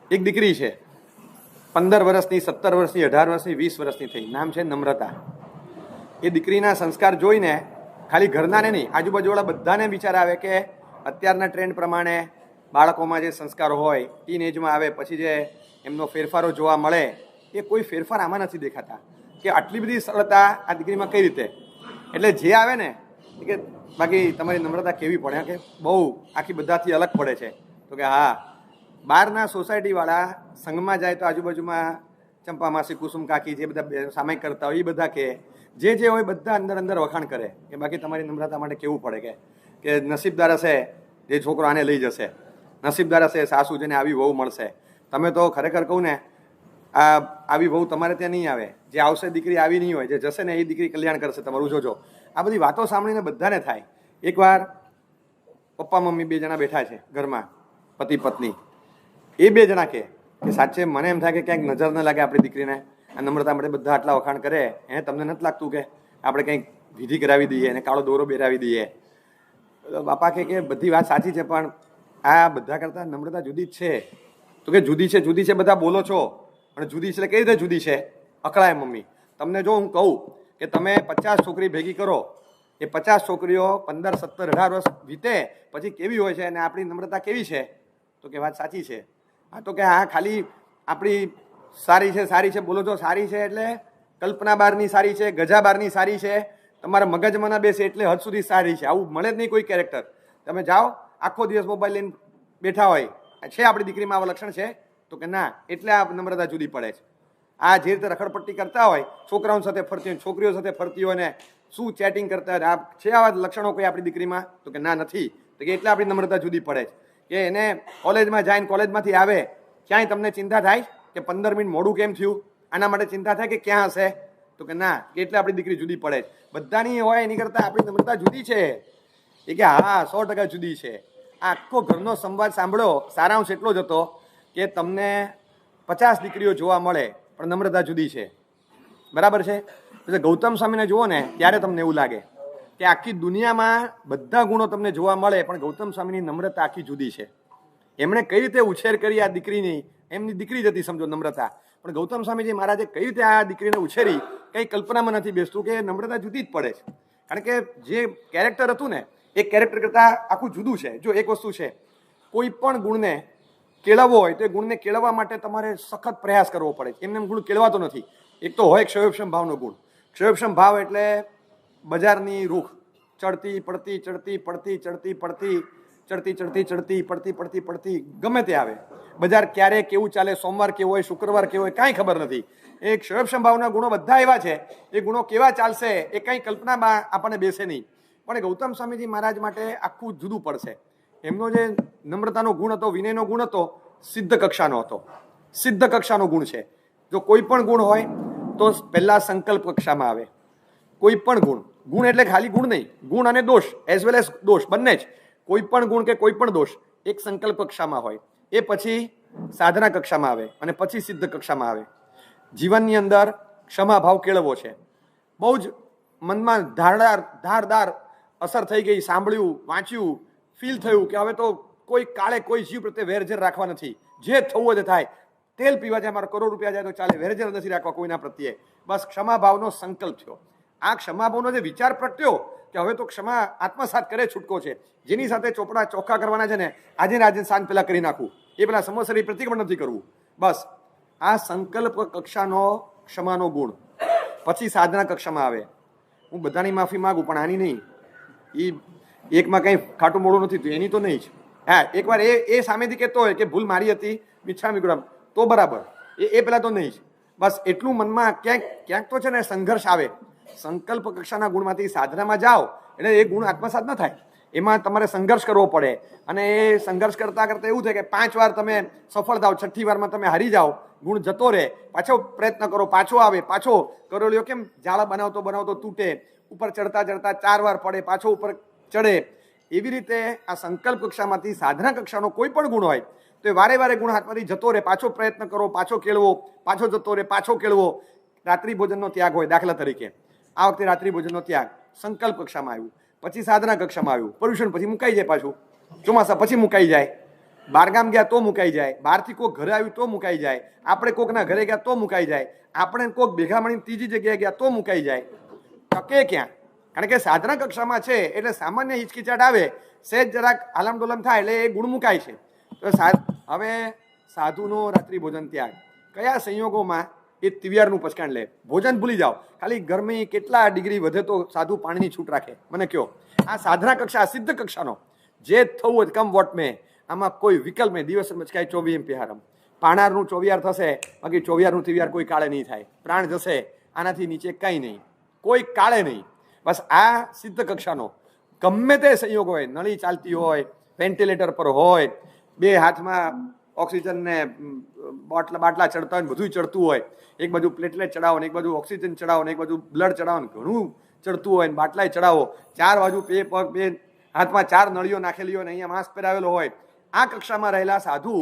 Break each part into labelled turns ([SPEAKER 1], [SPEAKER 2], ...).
[SPEAKER 1] એક દીકરી છે, 15 વર્ષની, 17 વર્ષની, 18 વર્ષની, 20 વર્ષની થઈ. નામ છે નમ્રતા. એ દીકરીના સંસ્કાર જોઈને ખાલી ઘરનાને નહીં, આજુબાજુવાળા બધાને વિચાર આવે કે અત્યારના ટ્રેન્ડ પ્રમાણે બાળકોમાં જે સંસ્કારો હોય ટીન એજમાં આવે પછી જે એમનો ફેરફારો જોવા મળે એ કોઈ ફેરફાર આમાં નથી દેખાતા. કે આટલી બધી સરળતા આ દીકરીમાં કઈ રીતે? એટલે જે આવે ને કે બાકી તમારી નમ્રતા કેવી પડે કે બહુ આખી બધાથી અલગ પડે છે. તો કે હા, બહારના સોસાયટીવાળા સંઘમાં જાય તો આજુબાજુમાં ચંપા માસી, કુસુમ કાકી જે બધા સામાયિક કરતા હોય એ બધા કે જે હોય બધા અંદર વખાણ કરે કે બાકી તમારી નમ્રતા માટે કેવું પડે કે નસીબદાર હશે જે છોકરો આને લઈ જશે, નસીબદાર હશે સાસુ જેને આવી વહુ મળશે. તમે તો ખરેખર કહું ને આવી વહુ તમારે ત્યાં નહીં આવે. જે આવશે દીકરી આવી નહીં હોય, જે જશે ને એ દીકરી કલ્યાણ કરશે તમારું. જોજો આ બધી વાતો સાંભળીને બધાને થાય. એકવાર પપ્પા મમ્મી 2 જણા બેઠા છે ઘરમાં, પતિ પત્ની. એ 2 જણા કે સાચે મને એમ થાય કે ક્યાંક નજર ન લાગે આપણી દીકરીને. આ નમ્રતા માટે બધા આટલા વખાણ કરે, તમને નથી લાગતું કે આપણે કંઈક વિધિ કરાવી દઈએ અને કાળો દોરો બેરાવી દઈએ? બાપા કે બધી વાત સાચી છે, પણ આ બધા કરતાં નમ્રતા જુદી જ છે. તો કે જુદી છે બધા બોલો છો, પણ જુદી છે એટલે કઈ રીતે જુદી છે? અકળાય મમ્મી. તમને જો હું કહું કે તમે 50 છોકરી ભેગી કરો, એ 50 છોકરીઓ 15, 17, 18 વર્ષ વીતે પછી કેવી હોય છે અને આપણી નમ્રતા કેવી છે? તો કે વાત સાચી છે. હા, તો કે હા ખાલી આપણી સારી છે બોલો છો. સારી છે એટલે કલ્પના બહારની સારી છે, ગજા બહારની સારી છે, તમારા મગજમાં ના બેસે એટલે હદ સુધી સારી છે. આવું મળે જ નહીં કોઈ કેરેક્ટર. તમે જાઓ આખો દિવસ મોબાઈલ લઈને બેઠા હોય, છે આપણી દીકરીમાં આવા લક્ષણ છે? તો કે ના. એટલે આ નમ્રતા જુદી પડે છે. આ જે રીતે રખડપટ્ટી કરતા હોય, છોકરાઓ સાથે ફરતી હોય, છોકરીઓ સાથે ફરતી હોય ને શું ચેટિંગ કરતા હોય, આ છે આવા લક્ષણો કોઈ આપણી દીકરીમાં? તો કે ના નથી. તો કે એટલે આપણી નમ્રતા જુદી પડે છે. કે એને કોલેજમાં જાય, કોલેજમાંથી આવે ક્યાંય તમને ચિંતા થાય કે 15 મિનિટ મોડું કેમ થયું? આના માટે ચિંતા થાય કે ક્યાં હશે? તો કે ના, એટલે આપણી દીકરી જુદી પડે છે. બધાની હોય એની કરતાં આપણી નમ્રતા જુદી છે. એ કે હા 100% જુદી છે. આ આખો ઘરનો સંવાદ સાંભળો, સારાંશ એટલો જ હતો કે તમને 50 દીકરીઓ જોવા મળે પણ નમ્રતા જુદી છે. બરાબર છે? એટલે ગૌતમ સ્વામીને જુઓ ને ત્યારે તમને એવું લાગે કે આખી દુનિયામાં બધા ગુણો તમને જોવા મળે પણ ગૌતમ સ્વામીની નમ્રતા આખી જુદી છે. એમણે કઈ રીતે ઉછેર કરી આ દીકરીની, એમની દીકરી જ હતી સમજો નમ્રતા, પણ ગૌતમ સ્વામીજી મહારાજે કઈ રીતે આ દીકરીને ઉછેરી કઈ કલ્પનામાં નથી બેસતું કે નમ્રતા જુદી જ પડે છે. કારણ કે જે કેરેક્ટર હતું ને એ કેરેક્ટર કરતાં આખું જુદું છે. જો એક વસ્તુ છે, કોઈ પણ ગુણને કેળવવો હોય તો એ ગુણને કેળવવા માટે તમારે સખત પ્રયાસ કરવો પડે. એમને ગુણ કેળવાતો નથી. એક તો હોય ક્ષયોક્ષમ ભાવનો ગુણ. ક્ષયોક્ષમ ભાવ એટલે બજારની રૂખ, ચડતી પડતી ચડતી પડતી ચડતી પડતી ચડતી ચડતી ચડતી પડતી પડતી પડતી ગમે તે આવે. બજાર ક્યારે કેવું ચાલે, સોમવાર કેવો હોય, શુક્રવાર કેવો હોય, કાંઈ ખબર નથી. એ ક્ષયોક્ષમ ભાવના ગુણો બધા એવા છે. એ ગુણો કેવા ચાલશે એ કંઈ કલ્પનામાં આપણને બેસે નહીં. પણ ગૌતમ સ્વામીજી મહારાજ માટે આખું જુદું પડશે. એમનો જે નમ્રતાનો ગુણ હતો, વિનયનો ગુણ હતો, સિદ્ધ કક્ષાનો હતો. સિદ્ધ કક્ષાનો ગુણ છે. જો કોઈ પણ ગુણ હોય તો પહેલા સંકલ્પ કક્ષામાં આવે. કોઈ પણ ગુણ એટલે ખાલી ગુણ નહીં, ગુણ અને દોષ એઝ વેલ એઝ દોષ બંને જ. કોઈ પણ ગુણ કે કોઈ પણ દોષ એક સંકલ્પ કક્ષામાં હોય, એ પછી સાધના કક્ષામાં આવે અને પછી સિદ્ધ કક્ષામાં આવે. જીવનની અંદર ક્ષમા ભાવ કેળવો છે. બહુ જ મનમાં ધારદાર અસર થઈ ગઈ, સાંભળ્યું, વાંચ્યું, ફીલ થયું કે હવે તો કોઈ કાળે કોઈ જીવ પ્રત્યે વેરઝેર રાખવા નથી. જે થવું હોય તે થાય. તેલ પીવા જાય, મારા કરોડ રૂપિયા જાય તો ચાલે, વેરઝેર નથી રાખવા કોઈના પ્રત્યે. બસ ક્ષમા ભાવનો સંકલ્પ થયો. આ ક્ષમા ભાવનો જે વિચાર પ્રગટ્યો કે હવે તો ક્ષમા આત્મસાત કરે છૂટકો છે. જેની સાથે ચોપડા ચોખ્ખા કરવાના છે ને આજે સાંજ પેલા કરી નાખું, એ પેલા સમોસરી પ્રતિક્રમણ નથી કરવું. બસ આ સંકલ્પ કક્ષાનો ક્ષમાનો ગુણ. પછી સાધના કક્ષામાં આવે. હું બધાની માફી માગું પણ આની નહીં. એ એકમાં કંઈ ખાટું મોડું નથી થયું એની તો નહીં જ. હા, એકવાર એ સામેથી કહેતો હોય કે ભૂલ મારી હતી, મિચ્છામિ ગુરમ, તો બરાબર. એ પેલા તો નહીં જ. બસ એટલું મનમાં ક્યાંક તો છે ને સંઘર્ષ આવે. સંકલ્પ કક્ષાના ગુણમાંથી સાધનામાં જાઓ એટલે એ ગુણ આત્મસાત ન થાય. એમાં તમારે સંઘર્ષ કરવો પડે અને એ સંઘર્ષ કરતાં કરતાં એવું થાય કે 5 વાર તમે સફળ થાવ, 6ઠ્ઠી વારમાં તમે હારી જાઓ, ગુણ જતો રહે, પાછો પ્રયત્ન કરો, પાછો આવે, પાછો કરોળિયો કેમ જાળા બનાવતો તૂટે, ઉપર ચડતા 4 વાર પડે, પાછો ઉપર ચડે. એવી રીતે આ સંકલ્પ કક્ષામાંથી સાધના કક્ષાનો કોઈ પણ ગુણ હોય તો એ વારે ગુણ હાથમાંથી જતો રહે, પાછો પ્રયત્ન કરો, પાછો કેળવો, પાછો જતો રહે, પાછો કેળવો. રાત્રિ ભોજનનો ત્યાગ હોય દાખલા તરીકે, આ વખતે રાત્રિ ભોજનનો ત્યાગ સંકલ્પ કક્ષામાં આવ્યું. પછી સાધના કક્ષામાં આવ્યું, પર્યુષણ પછી મુકાઈ જાય, પાછું ચોમાસા પછી મુકાઈ જાય. બારગામ ગયા તો મુકાઈ જાય, બહારથી કોઈક ઘરે આવ્યું તો મુકાઈ જાય, આપણે કોકના ઘરે ગયા તો મુકાઈ જાય, આપણે કોઈક ભેગા મળીને ત્રીજી જગ્યાએ ગયા તો મુકાઈ જાય. ટકે ક્યાં? કારણ કે સાધના કક્ષામાં છે એટલે સામાન્ય હિચકિચાટ આવે, સહેજ જરાક આલમડોલમ થાય એટલે એ ગુણ મુકાય છે. તો હવે સાધુનો રાત્રિ ભોજન ત્યાગ કયા સંયોગોમાં એ તિવિયારનું પચકાણ લે? ભોજન ભૂલી જાઓ, ખાલી ગરમી કેટલા ડિગ્રી વધે તો સાધુ પાણીની છૂટ રાખે? મને કહો. આ સાધના કક્ષા, સિદ્ધ કક્ષાનો જે થવું હોય કમ વોટ મેં, આમાં કોઈ વિકલ્પ નહીં. દિવસ મચકાય 24 MP હારમ, પાણારનું 24 થશે, બાકી 24નું તિવિયાર કોઈ કાળે નહીં થાય. પ્રાણ જશે, આનાથી નીચે કંઈ નહીં, કોઈ કાળે નહીં. બસ આ સિદ્ધ કક્ષાનો ગમે તે સંયોગ હોય, નળી ચાલતી હોય, વેન્ટિલેટર પર હોય, બે હાથમાં ઓક્સિજન ને બાટલા ચડતા હોય, બધું ચડતું હોય, એક બાજુ પ્લેટલેટ ચડાવો ને એક બાજુ ઓક્સિજન ચડાવો ને એક બાજુ બ્લડ ચડાવો ને ઘણું ચડતું હોય, બાટલાય ચડાવો, 4 બાજુ બે પગ, બે હાથમાં 4 નળીઓ નાખેલી હોય ને અહીંયા માસ્ક પહેરાવેલો હોય. આ કક્ષામાં રહેલા સાધુ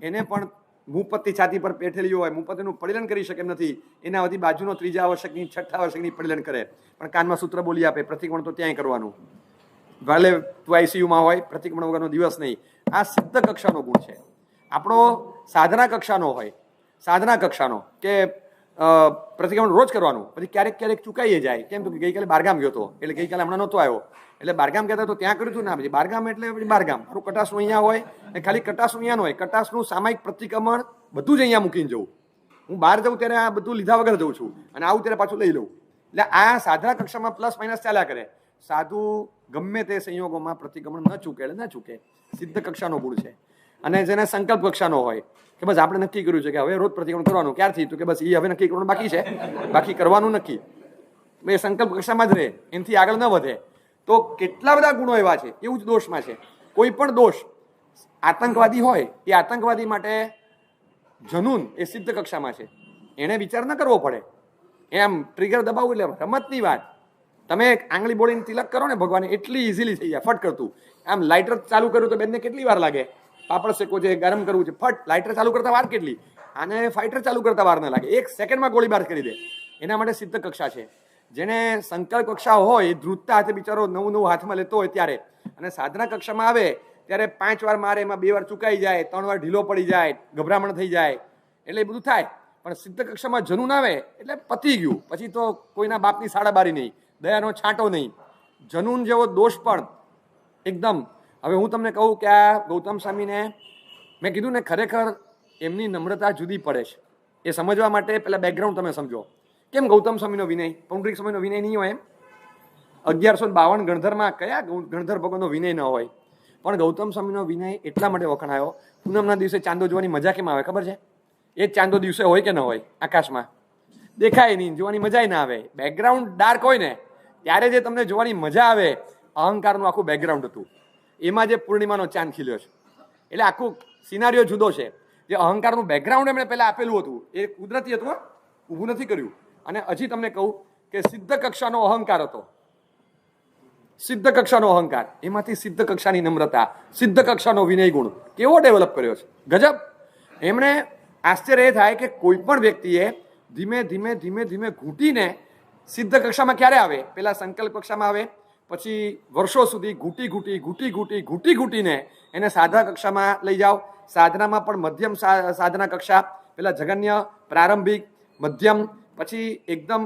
[SPEAKER 1] એને પણ મુપત્તિ છાતી પર પેઠેલી હોય, મુપત્તિનું પરિલન કરી શકે એમ નથી, એના વધી બાજુનો 3જા આવશ્યકની 6ઠા આવશ્યકની પરિલન કરે, પણ કાનમાં સૂત્ર બોલી આપે. પ્રતિક્રમણ તો ત્યાંય કરવાનું, ભલે તું આઈસીયુમાં હોય, પ્રતિક્રમણ વગરનો દિવસ નહીં. આ સિદ્ધ કક્ષાનો ગુણ છે. આપણો સાધના કક્ષાનો હોય, સાધના કક્ષાનો કે પ્રતિક્રમણ રોજ કરવાનું, પછી ક્યારેક ક્યારેક ચૂકાઈએ જાય. કેમ? તો ગઈકાલે બારગામ ગયો હતો, એટલે ગઈકાલે હમણાં નહોતો આવ્યો, એટલે બારગામ કહેતા તો ત્યાં કર્યું હતું ના. પછી બારગામ એટલે પછી બારગામ, મારું કટાસનું અહીંયા હોય, ખાલી કટાસનું અહીંયા હોય, કટાસનું સામાયિક પ્રતિક્રમણ બધું જ અહીંયા મૂકીને જવું. હું બહાર જાઉં ત્યારે આ બધું લીધા વગર જઉં છું, અને આવું ત્યારે પાછું લઈ લઉં. એટલે આ સાધના કક્ષામાં પ્લસ માઇનસ ચાલ્યા કરે. સાધુ ગમે તે સંયોગોમાં પ્રતિક્રમણ ન ચૂકે એટલે ન ચૂકે. સિદ્ધ કક્ષાનો ગુણ છે. અને જેને સંકલ્પ કક્ષાનો હોય કે બસ આપણે નક્કી કર્યું છે કે હવે રોજ પ્રતિક્રમણ કરવાનું. ક્યારથી? તો કે બસ એ હવે નક્કી કરવાનું બાકી છે, બાકી કરવાનું નક્કી. એ સંકલ્પ કક્ષામાં જ રહે, એનાથી આગળ ન વધે. તો કેટલા બધા ગુણો એવા છે. એવું જ દોષમાં છે. કોઈ પણ દોષ આતંકવાદી હોય, એ આતંકવાદી માટે જનૂન એ સિદ્ધ કક્ષામાં છે, એને વિચાર ન કરવો પડે. એમ ટ્રિગર દબાવવું એટલે રમતની વાત. તમે આંગળી બોળીને તિલક કરો ને ભગવાન, એટલી ઇઝીલી થઈ જાય ફટ કરતું. આમ લાઇટર ચાલુ કર્યું તો બેનને કેટલી વાર લાગે? પાપડ શેકો છે, ગરમ કરવું છે, ફટ લાઇટર ચાલુ કરતા વાર કેટલી? આને ફાઇટર ચાલુ કરતા વાર ન લાગે, 1 સેકન્ડમાં ગોળીબાર કરી દે. એના માટે સિદ્ધ કક્ષા છે. જેને સંકલ્પ કક્ષા હોય, ધ્રુજતા હાથે બિચારો નવું હાથમાં લેતો હોય ત્યારે, અને સાધના કક્ષામાં આવે ત્યારે 5 વાર મારે, એમાં 2 વાર ચૂકાઈ જાય, 3 વાર ઢીલો પડી જાય, ગભરામણ થઈ જાય, એટલે એ બધું થાય. પણ સિદ્ધ કક્ષામાં જનૂન આવે એટલે પતી ગયું. પછી તો કોઈના બાપની સાડાબારી નહીં, દયાનો છાંટો નહીં. જનૂન જેવો દોષ પણ એકદમ. હવે હું તમને કહું કે આ ગૌતમ સ્વામીને મેં કીધું ને, ખરેખર એમની નમ્રતા જુદી પડે છે. એ સમજવા માટે પહેલાં બેકગ્રાઉન્ડ તમે સમજો. કેમ ગૌતમ સ્વામીનો વિનય, પૌંડરીક સ્વામીનો વિનય નહીં હોય? એમ 1152 ગણધરમાં કયા ગણધર ભગવાનનો વિનય ન હોય? પણ ગૌતમ સ્વામીનો વિનય એટલા માટે વખણાયો. પૂનમના દિવસે ચાંદો જોવાની મજા કેમ આવે ખબર છે? એ જ ચાંદો દિવસે હોય કે ન હોય? આકાશમાં દેખાય નહીં, જોવાની મજા ના આવે. બેકગ્રાઉન્ડ ડાર્ક હોય ને ત્યારે જે તમને જોવાની મજા આવે, અહંકારનું આખું બેકગ્રાઉન્ડ હતું, એમાં જે પૂર્ણિમાનો ચાંદ ખીલ્યો છે. એટલે આખું સિનારીઓ જુદો છે. જે અહંકારનું બેકગ્રાઉન્ડ એમણે પહેલાં આપેલું હતું એ કુદરતી હતું, ઊભું નથી કર્યું. અને હજી તમને કહું કે સિદ્ધ કક્ષાનો અહંકાર હતો, સિદ્ધ કક્ષાનો અહંકાર, એમાંથી સિદ્ધ કક્ષાની નમ્રતા, સિદ્ધ કક્ષાનો વિનય ગુણ કેવો ડેવલપ કર્યો છે, ગજબ. એમણે આશ્ચર્ય એ થાય કે કોઈ પણ વ્યક્તિએ ધીમે ધીમે ધીમે ધીમે ઘૂંટીને સિદ્ધ કક્ષામાં ક્યારે આવે? પેલા સંકલ્પ કક્ષામાં આવે, પછી વર્ષો સુધી ઘૂંટીને એને સાધના કક્ષામાં લઈ જાઓ. સાધનામાં પણ મધ્યમ સાધના કક્ષા, પેલા જગન્ય, પ્રારંભિક, મધ્યમ, પછી એકદમ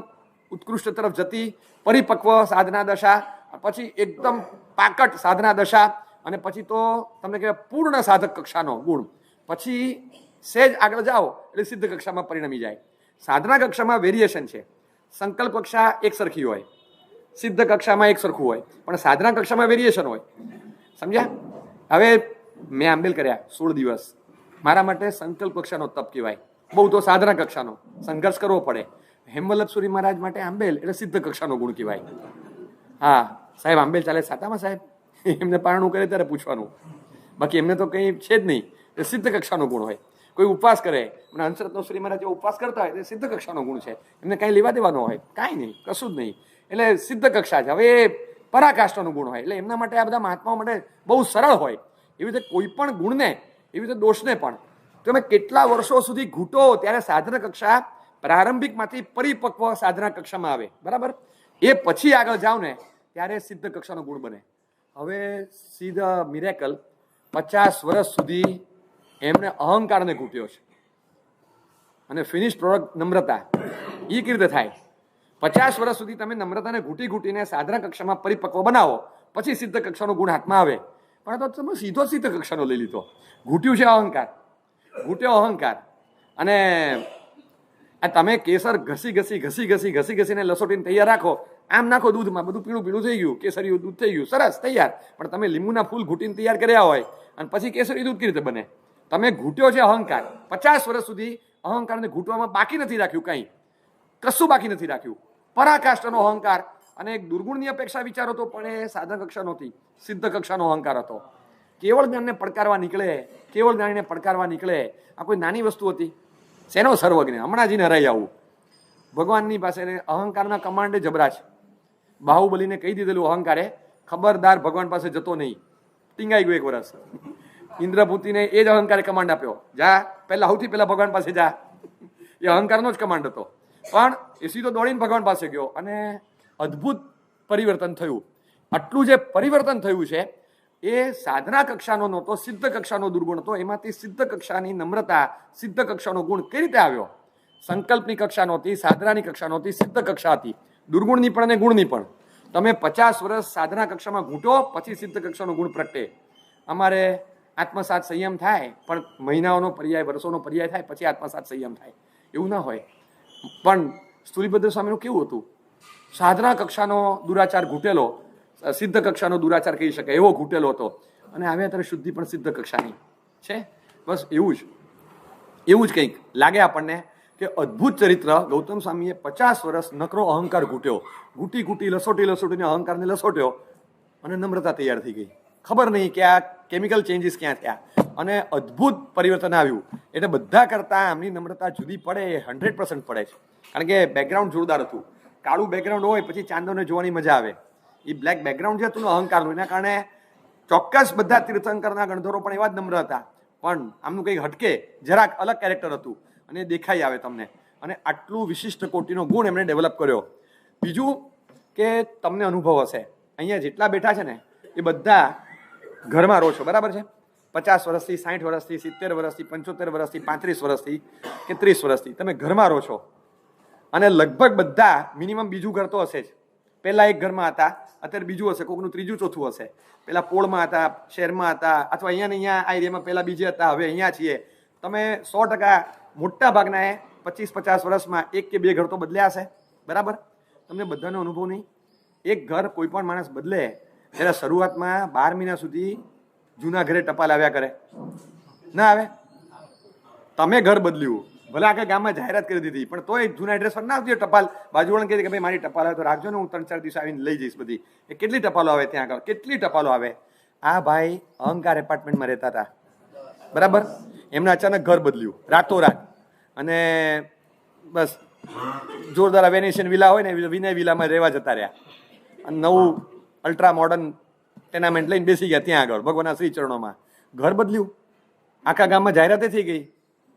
[SPEAKER 1] ઉત્કૃષ્ટ તરફ જતી પરિપક્વ સાધના દશા, પછી એકદમ પાકટ સાધના દશા, અને પછી તો તમને કહેવાય પૂર્ણ સાધક કક્ષાનો ગુણ. પછી સહેજ આગળ જાઓ એટલે સિદ્ધ કક્ષામાં પરિણમી જાય. સાધના કક્ષામાં વેરિએશન છે. સંકલ્પ કક્ષા એક સરખી હોય, સિદ્ધ કક્ષામાં એક સરખું હોય, પણ સાધના કક્ષામાં વેરિએશન હોય. સમજ્યા? હવે મેં આંબેલ કર્યા 16 દિવસ, મારા માટે સંકલ્પ કક્ષાનો તપ કહેવાય. બહુ તો સાધના કક્ષાનો સંઘર્ષ કરવો પડે. હેમવલ્લભ સુરી મહારાજ માટે આંબેલ એટલે સિદ્ધ કક્ષાનો ગુણ કહેવાય. હા સાહેબ, આંબેલ ચાલે સાતામાં સાહેબ? એમને પારણું કરે ત્યારે પૂછવાનું, બાકી એમને તો કંઈ છે જ નહીં. એ સિદ્ધ કક્ષાનો ગુણ હોય. કોઈ ઉપવાસ કરે, અને હંસરત્ન શ્રી મહારાજ ઉપવાસ કરતા હોય, એ સિદ્ધ કક્ષાનો ગુણ છે. એમને કાંઈ લેવા દેવાનો હોય? કાંઈ નહીં, કશું જ નહીં. એટલે સિદ્ધ કક્ષા છે. હવે એ પરાકાષ્ઠાનો ગુણ હોય, એટલે એમના માટે આ બધા મહાત્માઓ માટે બહુ સરળ હોય. એવી રીતે કોઈ પણ ગુણને, એવી રીતે દોષને પણ તમે કેટલા વર્ષો સુધી ઘૂંટો ત્યારે સાધના કક્ષા પ્રારંભિકમાંથી પરિપક્વ સાધના કક્ષામાં આવે, બરાબર? એ પછી આગળ જાઓ ને ત્યારે સિદ્ધ કક્ષાનો ગુણ બને. હવે સીધા મિરેકલ 50 વર્ષ સુધી એમણે અહંકારને ઘૂંટ્યો છે. અને ફિનિશ પ્રોડક્ટ નમ્રતા એ કેવી રીતે થાય? 50 વર્ષ સુધી તમે નમ્રતાને ઘૂંટીને સાધના કક્ષામાં પરિપક્વ બનાવો, પછી સિદ્ધ કક્ષાનો ગુણ હાથમાં આવે. પણ તો તમે સીધો સિદ્ધ કક્ષાનો લઈ લીધો. ઘૂંટ્યું છે અહંકાર, ઘૂંટ્યો અહંકાર. અને તમે કેસર ઘસીને લસોટીને તૈયાર રાખો, આમ નાખો દૂધમાં, બધું પીળું થઈ ગયું, કેસરી દૂધ થઈ ગયું, સરસ તૈયાર. પણ તમે લીંબુના ફૂલ ઘૂંટીને તૈયાર કર્યા હોય અને પછી કેસરી દૂધ કેવી રીતે બને? તમે ઘૂંટ્યો છે અહંકાર. 50 વર્ષ સુધી અહંકારને ઘૂંટવામાં બાકી નથી રાખ્યું, કંઈ કશું બાકી નથી રાખ્યું. પરાકાષ્ઠનો અહંકાર. અને એક દુર્ગુણની અપેક્ષા વિચારો તો પણ એ સાધન કક્ષા નહોતી, સિદ્ધ કક્ષાનો અહંકાર હતો. કેવળ જ્ઞાનને પડકારવા નીકળે. આ કોઈ નાની વસ્તુ હતી? શેનો સર્વજ્ઞ? હમણાં જઈને હરાઈ આવું. ભગવાનની પાસે અહંકારના કમાન્ડે જબરા છે. બાહુબલીને કહી દીધેલું અહંકારે, ખબરદાર ભગવાન પાસે જતો નહીં. ટીંગાઈ ગયું 1 વર્ષ. ઇન્દ્રભૂતિને એ જ અહંકારે કમાન્ડ આપ્યો, જા સૌથી પહેલા ભગવાન પાસે જા. એ અહંકારનો જ કમાન્ડ હતો. પણ એ સીધો દોડીને ભગવાન પાસે ગયો અને અદ્ભુત પરિવર્તન થયું. આટલું જે પરિવર્તન થયું છે એ સાધના કક્ષાનો નહોતો, સિદ્ધ કક્ષાનો દુર્ગુણ હતો. એમાંથી સિદ્ધ કક્ષાની નમ્રતા, સિદ્ધ કક્ષાનો ગુણ કઈ રીતે આવ્યો? સંકલ્પની કક્ષા નહોતી, સાધનાની કક્ષા નહોતી, સિદ્ધ કક્ષા હતી. દુર્ગુણની પણ અને ગુણની પણ. તમે 50 વર્ષ સાધના કક્ષામાં ઘૂંટો, પછી સિદ્ધ કક્ષાનો ગુણ પ્રગટે. અમારે આત્મસાત સંયમ થાય, પણ મહિનાઓનો પર્યાય, વર્ષોનો પર્યાય થાય, પછી આત્મસાત સંયમ થાય. એવું ના હોય. પણ સ્થૂલીભદ્ર સ્વામીનું કેવું હતું? સાધના કક્ષાનો દુરાચાર ઘૂંટેલો, સિદ્ધ કક્ષાનો દુરાચાર કહી શકાય એવો ઘૂંટેલો હતો. અને આવ્યા ત્યારે શુદ્ધિ પણ સિદ્ધ કક્ષાની છે. બસ એવું જ કંઈક લાગે આપણને કે અદ્ભુત ચરિત્ર. ગૌતમ સ્વામીએ 50 વર્ષ નકરો અહંકાર ઘૂંટ્યો, ઘૂંટી લસોટીને અહંકારને લસોટ્યો અને નમ્રતા તૈયાર થઈ ગઈ. ખબર નહીં કે આ કેમિકલ ચેન્જીસ ક્યાં થયા અને અદ્ભુત પરિવર્તન આવ્યું. એટલે બધા કરતાં આમની નમ્રતા જુદી પડે, એ 100% પડે છે. કારણ કે બેકગ્રાઉન્ડ જોરદાર હતું. કાળું બેકગ્રાઉન્ડ હોય પછી ચાંદોને જોવાની મજા આવે. એ બ્લેક બેકગ્રાઉન્ડ જે હતું ને અહંકારનું, એના કારણે ચોક્કસ બધા તીર્થંકરના ગણધરો પણ એવા જ નમ્ર હતા. પણ આમનું કંઈક હટકે, જરાક અલગ કેરેક્ટર હતું અને દેખાઈ આવે તમને. અને આટલું વિશિષ્ટ કોટીનો ગુણ એમણે ડેવલપ કર્યો. બીજું કે તમને અનુભવ હશે, અહીંયા જેટલા બેઠા છે ને એ બધા ઘરમાં રહો છો, બરાબર છે? 50 વર્ષથી, 60 વર્ષથી, 70 વર્ષથી, 75 વર્ષથી, 35 વર્ષથી કે 30 વર્ષથી તમે ઘરમાં રહો છો. અને લગભગ બધા મિનિમમ બીજું ઘર તો હશે જ. પહેલા એક ઘરમાં હતા, અત્યારે બીજું હશે, કોકનું ત્રીજું ચોથું હશે. પહેલા પોળમાં હતા, શહેરમાં હતા, અથવા અહીંયા આ એરિયામાં પહેલા બીજે હતા, હવે અહીંયા છીએ. તમે 100% મોટા ભાગના 25-50 વર્ષમાં 1 કે 2 ઘર તો બદલ્યા હશે, બરાબર? તમને બધાનો અનુભવ નહીં? એક ઘર કોઈ પણ માણસ બદલે ત્યારે શરૂઆતમાં 12 મહિના સુધી જૂના ઘરે ટપાલ આવ્યા કરે, ના આવે? તમે ઘર બદલ્યું, ભલે આખા ગામમાં જાહેરાત કરી દીધી, પણ તોય જૂના એડ્રેસ પર ના આવતી ટપાલ. બાજુવાળાને કહે કે ભાઈ મારી ટપાલ આવે તો રાખજો ને, હું 3-4 દિવસ આવીને લઈ જઈશ બધી. એ કેટલી ટપાલો આવે ત્યાં આગળ, કેટલી ટપાલો આવે. આ ભાઈ અહંકાર એપાર્ટમેન્ટમાં રહેતા હતા, બરાબર? એમને અચાનક ઘર બદલ્યું રાતોરાત. અને બસ જોરદાર વેનેશિયન વિલા હોય ને, વિનય વિલામાં રહેવા જતા રહ્યા. અને નવું અલ્ટ્રા મોડર્ન ટેનામેન્ટ લઈને બેસી ગયા ત્યાં આગળ ભગવાનના શ્રી ચરણોમાં. ઘર બદલ્યું, આખા ગામમાં જાહેરાતે થઈ ગઈ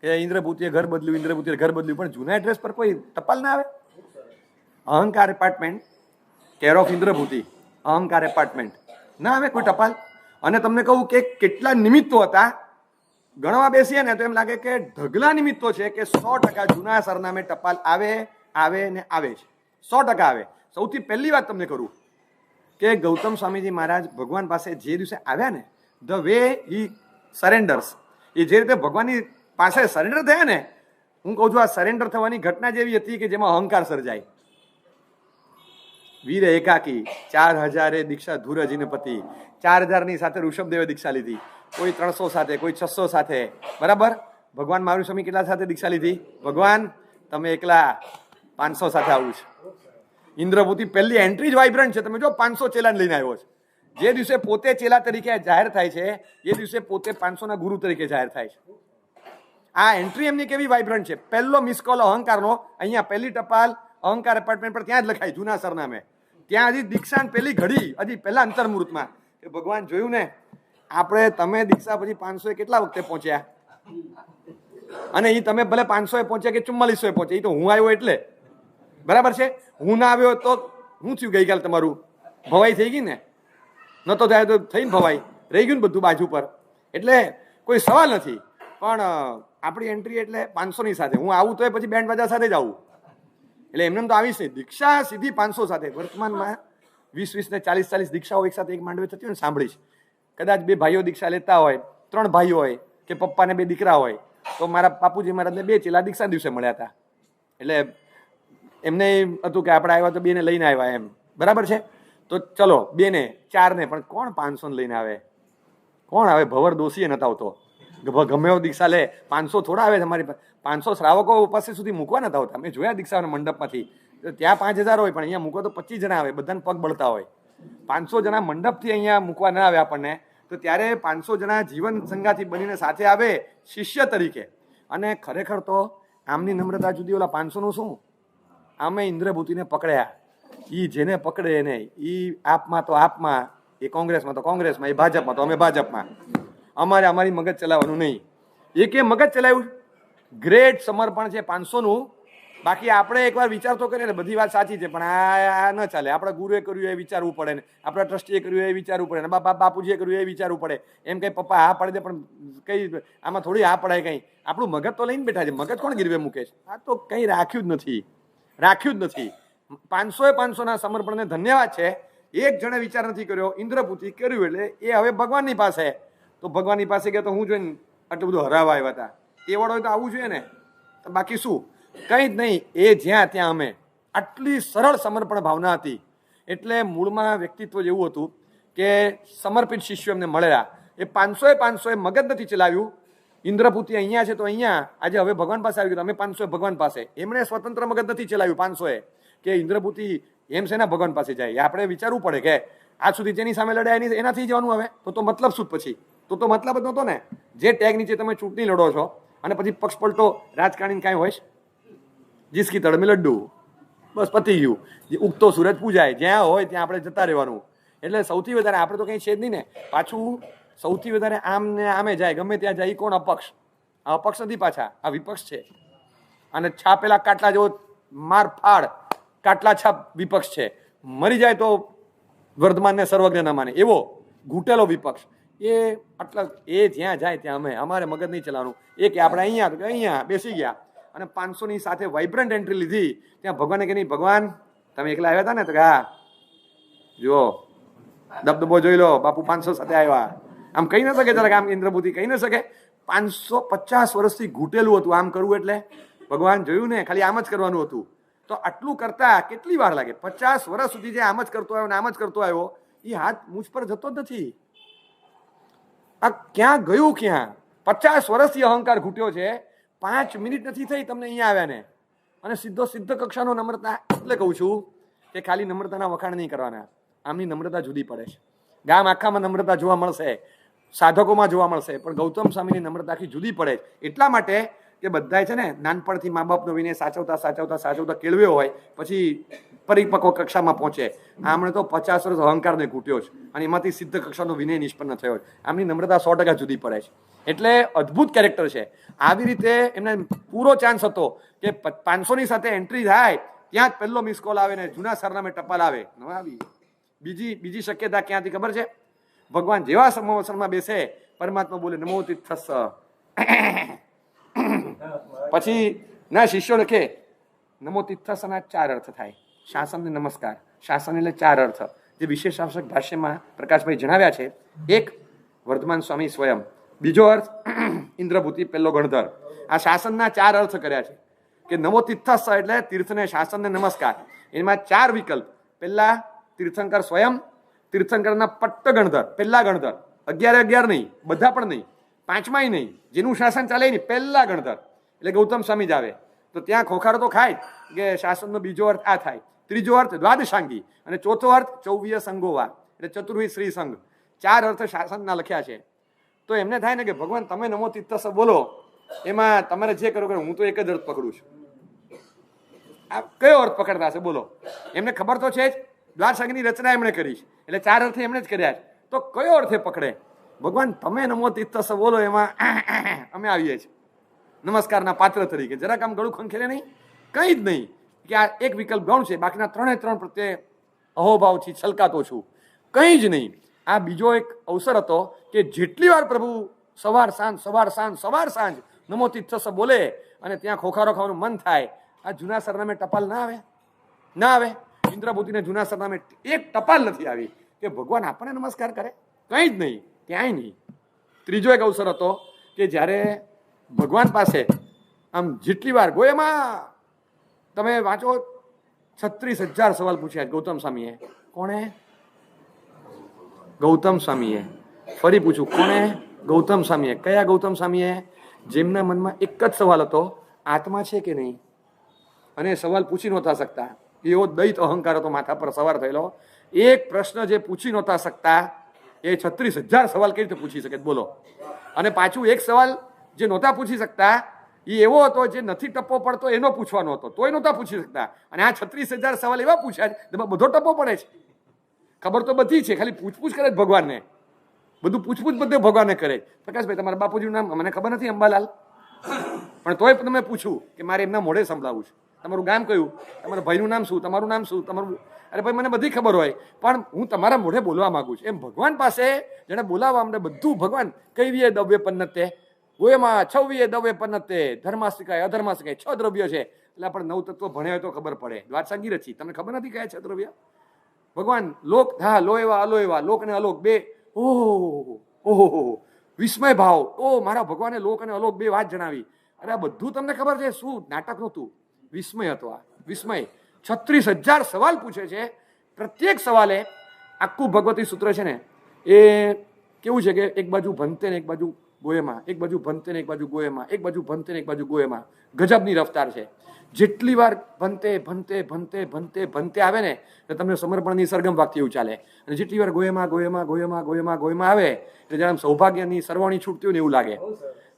[SPEAKER 1] કે ઇન્દ્રભૂતિએ ઘર બદલ્યું, પણ જૂના એડ્રેસ પર કોઈ ટપાલ ના આવે. અહંકાર એપાર્ટમેન્ટ, કેર ઓફ ઇન્દ્રભૂતિ, અહંકાર એપાર્ટમેન્ટ, ના આવે કોઈ ટપાલ. અને તમને કહું કે કેટલા નિમિત્તો હતા, ગણવા બેસીએ ને તો એમ લાગે કે ઢગલા નિમિત્તો છે કે 100% જૂના સરનામે ટપાલ આવે છે. 100% આવે. સૌથી પહેલી વાત તમને કરું કે ગૌતમ સ્વામીજી મહારાજ ભગવાન પાસે જે દિવસે આવ્યા ને, ધ વે હી સરેન્ડર્સ, એ જે રીતે ભગવાનની પાસે સરેન્ડર થયા ને, હું કહું છું આ સરેન્ડર થવાની ઘટના જેવી હતી કે જેમાં અહંકાર સર્જાય. વીર એકાકી 4000 દીક્ષા ધુરજીને પતિ, 4000ની સાથે ઋષભદેવે દીક્ષા લીધી, કોઈ 300 સાથે, કોઈ 600 સાથે, બરાબર? ભગવાન મહાવીર સ્વામી કેટલા સાથે દીક્ષા લીધી? ભગવાન તમે એકલા 500 સાથે આવું છે. ઇન્દ્રભૂતિ પહેલી એન્ટ્રી જ વાઇબ્રન્ટ છે. તમે જો 500 ચેલાને લઈને આવ્યો છે. જે દિવસે પોતે ચેલા તરીકે જાહેર થાય છે, એ દિવસે પોતે 500ના ગુરુ તરીકે જાહેર થાય છે. આ એન્ટ્રી એમની કેવી વાઇબ્રન્ટ છે. પહેલો મિસ કોલ અહંકારનો, અહીંયા પહેલી ટપાલ અહંકાર એપાર્ટમેન્ટ પર ત્યાં જ લખાય જૂના સરનામે. ત્યાં હજી દીક્ષા પહેલી ઘડી, હજી પહેલા અંતર્મુહૂર્તમાં કે ભગવાન જોયું ને, આપણે તમે દીક્ષા પછી 500 કેટલા વખતે પહોંચ્યા, અને એ તમે ભલે 500 પહોંચ્યા કે 4400 પહોંચ્યા, એ તો હું આવ્યો એટલે, બરાબર છે? હું ના આવ્યો તો હું થયું? ગઈકાલ તમારું ભવાઈ થઈ ગઈ ને, ન તો થાય તો થઈને ભવાઈ રહી ગયું ને બધું બાજુ પર. એટલે કોઈ સવાલ નથી. પણ આપણી એન્ટ્રી એટલે 500ની સાથે હું આવું તો પછી બેન્ડ બાજા સાથે જ આવું, એટલે એમને તો આવીશ નહીં. દીક્ષા સીધી 500 સાથે. વર્તમાનમાં 20 ને 40 દીક્ષાઓ એક સાથે એક માંડવે થતી હોય ને સાંભળીશ. કદાચ 2 ભાઈઓ દીક્ષા લેતા હોય, 3 ભાઈઓ હોય કે પપ્પાને 2 દીકરા હોય, તો મારા બાપુજી મહારાજને 2 ચેલા દીક્ષા દિવસે મળ્યા હતા. એટલે એમને હતું કે આપણે આવ્યા તો 2 ને લઈને આવ્યા એમ, બરાબર છે. તો ચલો 2 ને 4 ને, પણ કોણ 500 ને લઈને આવે? કોણ આવે? ભવર દોશીએ નતા આવતો. ગમે એવો દીક્ષા લે 500 થોડા આવે તમારી પાસે. 500 શ્રાવકો પાસે સુધી મૂકવા નતા આવતા. મેં જોયા દીક્ષાના મંડપમાંથી, ત્યાં 5000 હોય, પણ અહીંયા મૂકો તો 25 જણા આવે, બધાને પગ બળતા હોય. 500 જણા મંડપથી અહીંયા મૂકવા ના આવે આપણને, તો ત્યારે 500 જણા જીવન સંગાથી બનીને સાથે આવે શિષ્ય તરીકે. અને ખરેખર તો આમની નમ્રતા જુદી, ઓલા 500નું શું? આમે ઇન્દ્રભૂતિને પકડ્યા. એ જેને પકડે એને, એ આપમાં તો આપમાં, એ કોંગ્રેસમાં તો કોંગ્રેસમાં, એ ભાજપમાં તો અમે ભાજપમાં. અમારી મગજ ચલાવવાનું નહીં. એ કે મગજ ચલાવ્યું, ગ્રેટ સમર્પણ છે 500નું. બાકી આપણે એકવાર વિચાર તો કરીએ ને, બધી વાત સાચી છે, પણ આ ન ચાલે. આપણે ગુરુએ કર્યું એ વિચારવું પડે ને, આપણા ટ્રસ્ટીએ કર્યું એ વિચારવું પડે ને, બાપુજીએ કર્યું એ વિચારવું પડે. એમ કઈ પપ્પા હા પાડી દે, પણ કઈ આમાં થોડી હા પડાય કઈ. આપણું મગજ તો લઈને બેઠા છે, મગજ કોણ ગીરવે મૂકે છે? આ તો કઈ રાખ્યું જ નથી. 500ના સમર્પણને ધન્યવાદ છે. એક જણે વિચાર નથી કર્યો, ઇન્દ્રભૂતિ કર્યું, એટલે એ હવે ભગવાનની પાસે. તો ભગવાનની પાસે ગયા તો હું જોઈને આટલું બધું હરાવા આવ્યા હતા. એ વડો તો આવવું જોઈએ ને, બાકી શું? કંઈ જ નહીં. એ જ્યાં ત્યાં અમે, આટલી સરળ સમર્પણ ભાવના હતી. એટલે મૂળમાં વ્યક્તિત્વ જેવું હતું કે સમર્પિત શિષ્યો એમને મળેલા. એ 500 મગજ નથી ચલાવ્યું. ઇન્દ્રભૂતિ અહીંયા છે તો અહીંયા, આજે હવે ભગવાન પાસે આવી ગયું, અમે 500 ભગવાન પાસે. એમણે સ્વતંત્ર મગજ નથી ચલાવ્યું 500 કે ઇન્દ્રભૂતિ એમ છે ને ભગવાન પાસે જાય. આપણે વિચારવું પડે કે આજ સુધી જેની સામે લડાય એનાથી જવાનું આવે, તો મતલબ શું પછી? તો મતલબ જ નહોતો ને. જે ટેગ નીચે તમે ચૂંટણી લડો છો અને પછી પક્ષ પલટો રાજકારણી કાંઈ હોય, જીસકી તળમે લડ્ડુ, બસ પતી ગયું. ઉગતો સૂરજ પૂજાય, જ્યાં હોય ત્યાં આપણે જતા રહેવાનું. એટલે સૌથી વધારે આપણે તો કંઈ છે જ નહીં ને. પાછું સૌથી વધારે આમ ને આમે જાય, ગમે ત્યાં જાય. કોણ? અપક્ષ. આ અપક્ષ નથી પાછા, આ વિપક્ષ છે. અને છાપેલા કાટલા જેવો માર ફાડ કાટલા છાપ વિપક્ષ છે. મરી જાય તો વર્ધમાનને સર્વજ્ઞ ન માને એવો ઘૂંટેલો વિપક્ષ. એ આટલા એ જ્યાં જાય ત્યાં અમે, અમારે મગજ નહીં ચલાવવાનું. એ કે આપણે અહીંયા તો કે અહીંયા બેસી ગયા અને 500ની સાથે વાઇબ્રન્ટ એન્ટ્રી લીધી. ત્યાં ભગવાને કે નહીં, ભગવાન તમે એકલા આવ્યા હતા ને? તો કે હા, જુઓ દબદબો જોઈ લો, બાપુ 500 સાથે આવ્યા. આમ કહી ન શકે જરાક, આમ ઇન્દ્રભૂતિ કહી ન શકે. 550 વર્ષથી ઘૂંટેલું હતું આમ કરવું. એટલે ભગવાન જોયું ને, ખાલી આમ જ કરવાનું હતું. તો આટલું કરતા કેટલી વાર લાગે? 50 વર્ષ સુધી જે આમ જ કરતો આવ્યો ને આમ જ કરતો આવ્યો, એ હાથ મુજ પર જતો જ નથી. આ ક્યાં ગયું? ક્યાં? 50 વર્ષથી અહંકાર ઘૂંટ્યો છે. 5 મિનિટ નથી થઈ તમને અહીંયા આવ્યા ને, અને સિદ્ધ કક્ષાનો નમ્રતા. એટલે કહું છું કે ખાલી નમ્રતાના વખાણ નહીં કરવાના. આમની નમ્રતા જુદી પડે છે. ગામ આખામાં નમ્રતા જોવા મળશે, સાધકોમાં જોવા મળશે, પણ ગૌતમ સ્વામીની નમ્રતા આખી જુદી પડે. એટલા માટે કે બધાય છે ને નાનપણથી મા બાપનો વિનય સાચવતા કેળવ્યો હોય, પછી પરિપક્વ કક્ષામાં પહોંચે. આમણે તો 50 વર્ષ અહંકારને ઘૂંટ્યો છે અને એમાંથી સિદ્ધ કક્ષાનો વિનય નિષ્પન્ન થયો. આમની નમ્રતા 100% જુદી પડે છે. એટલે અદ્ભુત કેરેક્ટર છે. આવી રીતે એમને પૂરો ચાન્સ હતો કે 500ની સાથે એન્ટ્રી થાય ત્યાં જ પહેલો મિસ કોલ આવે ને જૂના સરનામે ટપાલ આવે. ન આવી. બીજી શક્યતા ક્યાંથી ખબર છે? ભગવાન જેવા સમવસરમાં બેસે, પરમાત્મા બોલે નમો તીર્થસ્સ. પછી ના શિષ્યો લખે નમો તીર્થસના 4 અર્થ થાય. શાસનને નમસ્કાર. શાસન એટલે 4 અર્થ, જે વિશેષાંશક ભાષ્યમાં પ્રકાશભાઈ જણાવ્યા છે. એક, વર્ધમાન સ્વામી સ્વયં. બીજો અર્થ ઇન્દ્રભૂતિ, પહેલો ગણધર. આ શાસનના 4 અર્થ કર્યા છે કે નમો તીર્થસ્સ એટલે તીર્થને, શાસનને નમસ્કાર. એમાં 4 વિકલ્પ. પહેલા તીર્થંકર સ્વયં, તીર્થંકરના પટ્ટ ગણધર, પહેલા ગણધર. 11 નહીં, બધા પણ નહીં, 5માય નહીં, જેનું શાસન ચાલે નહીં, પહેલા ગણધર એટલે ગૌતમ સ્વામી જ આવે. તો ત્યાં ખોખારો તો ખાય કે શાસનનો બીજો અર્થ આ થાય. ત્રીજો અર્થ દ્વાદશાંગી, અને ચોથો અર્થ ચૌવીય સંગોવા એટલે ચતુર્વિધ શ્રી સંઘ. 4 અર્થ શાસનના લખ્યા છે. તો એમને થાય ને કે ભગવાન તમે નમો તીર્થસ્સ બોલો, એમાં તમારે જે કરો હું તો એક જ અર્થ પકડું છું. આ કયો અર્થ પકડતા હશે બોલો? એમને ખબર તો છે જ, દ્વાદશાંગની રચના એમણે કરી છે, એટલે 4 અર્થ એમણે જ કર્યા છે. તો કયો અર્થ પકડે? ભગવાન તમે નમો તીર્થસ્સ બોલો, એમાં અમે આવીએ છીએ નમસ્કારના પાત્ર તરીકે. જરાક આમ ગળું ખંખેરે નહીં, કંઈ જ નહીં. કે આ એક વિકલ્પ ગૌણ છે, બાકીના 3 પ્રત્યે અહોભાવથી છલકાતો છું, કંઈ જ નહીં. આ બીજો એક અવસર હતો કે જેટલી વાર પ્રભુ સવાર સાંજ નમોથી થશે બોલે અને ત્યાં ખોખારો ખાવાનું મન થાય. આ જૂના સરનામે ટપાલ ના આવે. ઇન્દ્રભૂતિને જૂના સરનામે એક ટપાલ નથી આવી કે ભગવાન આપણને નમસ્કાર કરે, કંઈ જ નહીં, ક્યાંય નહીં. ત્રીજો એક અવસર હતો કે જ્યારે ભગવાન પાસે આમ જેટલી વાર ગોયમાં તમે વાંચો 36,000 સવાલ પૂછ્યા ગૌતમ સ્વામીએ. કોણે? ગૌતમ સ્વામીએ. ફરી પૂછું, કોણે? ગૌતમ સ્વામીએ. કયા ગૌતમ સ્વામીએ? જેમના મનમાં એક જ સવાલ હતો, આત્મા છે કે નહીં, અને સવાલ પૂછી નહોતા શકતા. એવો દૈત અહંકાર હતો માથા પર સવાર થયેલો. એક પ્રશ્ન જે પૂછી નહોતા શકતા એ 36,000 સવાલ કઈ રીતે પૂછી શકે બોલો. અને પાછું એક સવાલ જે નહોતા પૂછી શકતા એ એવો હતો જે નથી ટપ્પો પડતો એનો પૂછવાનો હતો, તોય નહોતા પૂછી શકતા. અને આ 36,000 સવાલ એવા પૂછ્યા જેમાં બધો ટપ્પો પડે છે. ખબર તો બધી છે, ખાલી પૂછપૂછ કરે જ ભગવાનને. બધું પૂછપૂછ બધે ભગવાને કરે. પ્રકાશભાઈ તમારા બાપુજીનું નામ મને ખબર નથી, અંબાલાલ, પણ તોય તમે પૂછું કે મારે એમના મોઢે સંભળાવું છે. તમારું ગામ કયું, તમારા ભાઈનું નામ શું, તમારું નામ શું, તમારું, અરે ભાઈ મને બધી ખબર હોય પણ હું તમારા મોઢે બોલવા માંગુ છું. એમ ભગવાન પાસે જેને બોલાવવા અમને બધું ભગવાન કૈવીએ દવ્ય પન્નતે ગોયમાં છવ્વીએ દવ્ય પન્નતે ધર્માસ્તિકાય અધર્માસ્તિકાય 6 દ્રવ્ય છે. એટલે આપણે 9 તત્વ ભણ્યા હોય તો ખબર પડે. વાત સાંગી રચી, તમને ખબર નથી કયા 6 દ્રવ્ય? ભગવાન લોક, હા, લો એવા અલો એવા, લોક અને અલોક બે. ઓહો વિસ્મય ભાવ. ઓ મારા ભગવાને લોક અને અલોક બે વાત જણાવી. અરે આ બધું તમને ખબર છે શું નાટક નહોતું, વિસ્મય હતો. આ વિસ્મય 36,000 સવાલ પૂછે છે. પ્રત્યેક સવાલે આખું ભગવતી સૂત્ર છે ને એ કેવું છે કે એક બાજુ ભંતે ને એક બાજુ ગોયમાં, એક બાજુ ભંતે ને એક બાજુ ગોયમાં, એક બાજુ ભંતે ને એક બાજુ ગોયમાં. ગજબની રફતાર છે. જેટલી વાર ભંતે આવે ને તો તમને સમર્પણની સરગમ વાગતી એવું ચાલે. અને જેટલી વાર ગોયમાં આવે એટલે જરા સૌભાગ્યની સરવાણી છૂટતી હોય ને એવું લાગે.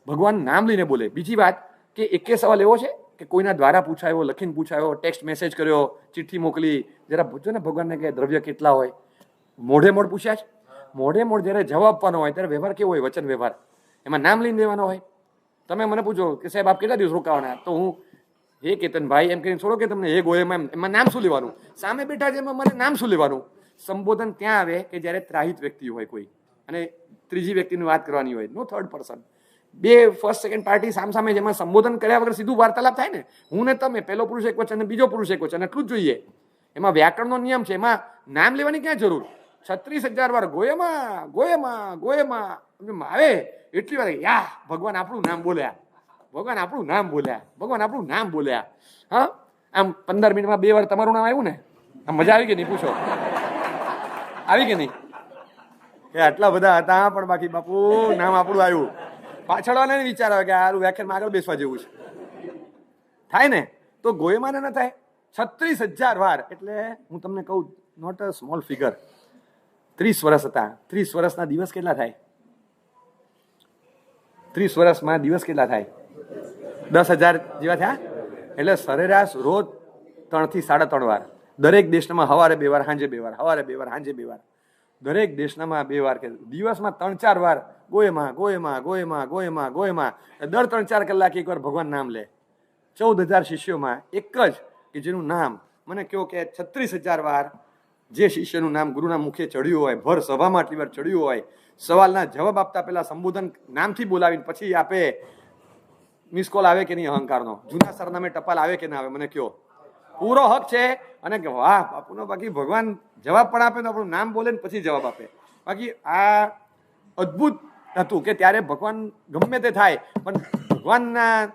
[SPEAKER 1] ભગવાન નામ લઈને બોલે. બીજી વાત કે એકે સવાલ એવો છે કે કોઈના દ્વારા પૂછાયો, લખીને પૂછાયો, ટેક્સ્ટ મેસેજ કર્યો, ચિઠ્ઠી મોકલી, જરા પૂછો ને ભગવાનને કે દ્રવ્ય કેટલા હોય. મોઢે મોઢ પૂછ્યા છે. મોઢે મોઢ જ્યારે જવાબ આપવાનો હોય ત્યારે વ્યવહાર કેવો હોય? વચન વ્યવહાર. એમાં નામ લઈને દેવાનો હોય. તમે મને પૂછો કે સાહેબ આપ કેટલા દિવસ રોકાવાના, તો હું હે કેતનભાઈ એમ કહીને છોડો કે તમને હે ગોયમાં એમાં નામ શું લેવાનું? સામે બેઠા છે એમાં મને નામ શું લેવાનું? સંબોધન ત્યાં આવે કે જ્યારે ત્રાહિત વ્યક્તિ હોય કોઈ અને ત્રીજી વ્યક્તિની વાત કરવાની હોય, નો થર્ડ પર્સન. બે ફર્સ્ટ સેકન્ડ પાર્ટી સામસામે જેમાં સંબોધન કર્યા વગર સીધું વાર્તાલાપ થાય ને, હું ને તમે, પહેલો પુરુષ એક વચન અને બીજો પુરુષ એક વચન, એટલું જ જોઈએ. એમાં વ્યાકરણનો નિયમ છે, એમાં નામ લેવાની ક્યાં જરૂર? 36,000 વાર ગોયમાં આવે એટલી વાર યા ભગવાન આપણું નામ બોલ્યા, ભગવાન આપણું નામ બોલ્યા. હા, આમ 15 મિનિટમાં 2 વાર તમારું નામ આવ્યું ને, આમ મજા આવી કે નહીં? પૂછો, આવી કે નહીં? કે આટલા બધા હતા પણ બાકી બાપુ નામ આપણું આવ્યું. પાછળવાને વિચાર આવે કે આરું વ્યાખ્યાનમાં આગળ બેસવા જેવું છે. થાય ને તો ગોયમાં ન થાય. 36,000 વાર એટલે હું તમને કહું, નોટ અ સ્મોલ ફિગર. 30 વર્ષ હતા. 30 વર્ષના દિવસ કેટલા થાય? 30 વર્ષમાં દિવસ કેટલા થાય? 10,000 જેવા થયા. એટલે સરેરાશ રોજ 3 થી 3.5 વાર. દરેક દેશનામાં સવારે 2 વાર, સાંજે 2 વાર, સવારે 2 વાર, સાંજે 2 વાર. દરેક દેશનામાં 2 વાર કે દિવસમાં 3-4 વાર ગોયમાં. દર 3-4 કલાકે એકવાર ભગવાન નામ લે. 14,000 શિષ્યોમાં એક જ કે જેનું નામ મને કહો કે 36,000 વાર જે શિષ્યનું નામ ગુરુના મુખે ચડ્યું હોય, ભર સભામાં આટલી વાર ચડ્યું હોય, સવાલના જવાબ આપતા પહેલા સંબોધન નામથી બોલાવીને પછી આપે. મિસ કોલ આવે કે નહીં અહંકારનો? જૂના સરનામે ટપાલ આવે કે ના આવે? મને કહો. પૂરો હક છે. અને વાહ બાપુનો, બાકી ભગવાન જવાબ પણ આપે તો આપણું નામ બોલે ને પછી જવાબ આપે. બાકી આ અદ્ભુત હતું કે ત્યારે ભગવાન ગમે તે થાય પણ ભગવાનના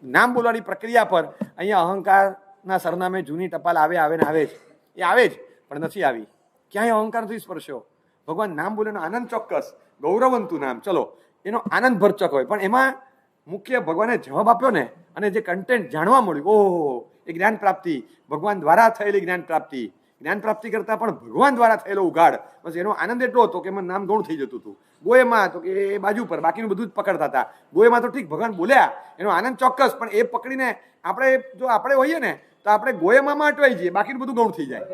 [SPEAKER 1] નામ બોલવાની પ્રક્રિયા પર અહીંયા અહંકારના સરનામે જૂની ટપાલ આવે જ. એ આવે જ પણ નથી આવી. ક્યાંય અહંકાર નથી સ્પર્શ્યો. ભગવાન નામ બોલેનો આનંદ ચોક્કસ, ગૌરવંતું નામ, ચલો એનો આનંદ ભરચક હોય, પણ એમાં મુખ્ય ભગવાને જવાબ આપ્યો ને અને જે કન્ટેન્ટ જાણવા મળ્યું, ઓહો, એ જ્ઞાન પ્રાપ્તિ, ભગવાન દ્વારા થયેલી જ્ઞાન પ્રાપ્તિ કરતા પણ ભગવાન દ્વારા થયેલો ઉઘાડ. બસ એનો આનંદ એટલો હતો કે મને નામ ગૌણ થઈ જતું હતું. ગોયમાં તો કે એ બાજુ પર બાકીનું બધું જ પકડતા હતા. ગોયમાં તો ઠીક ભગવાન બોલ્યા, એનો આનંદ ચોક્કસ, પણ એ પકડીને આપણે હોઈએ ને તો આપણે ગોયમાં અટવાઈ જઈએ, બાકીનું બધું ગૌણ થઈ જાય.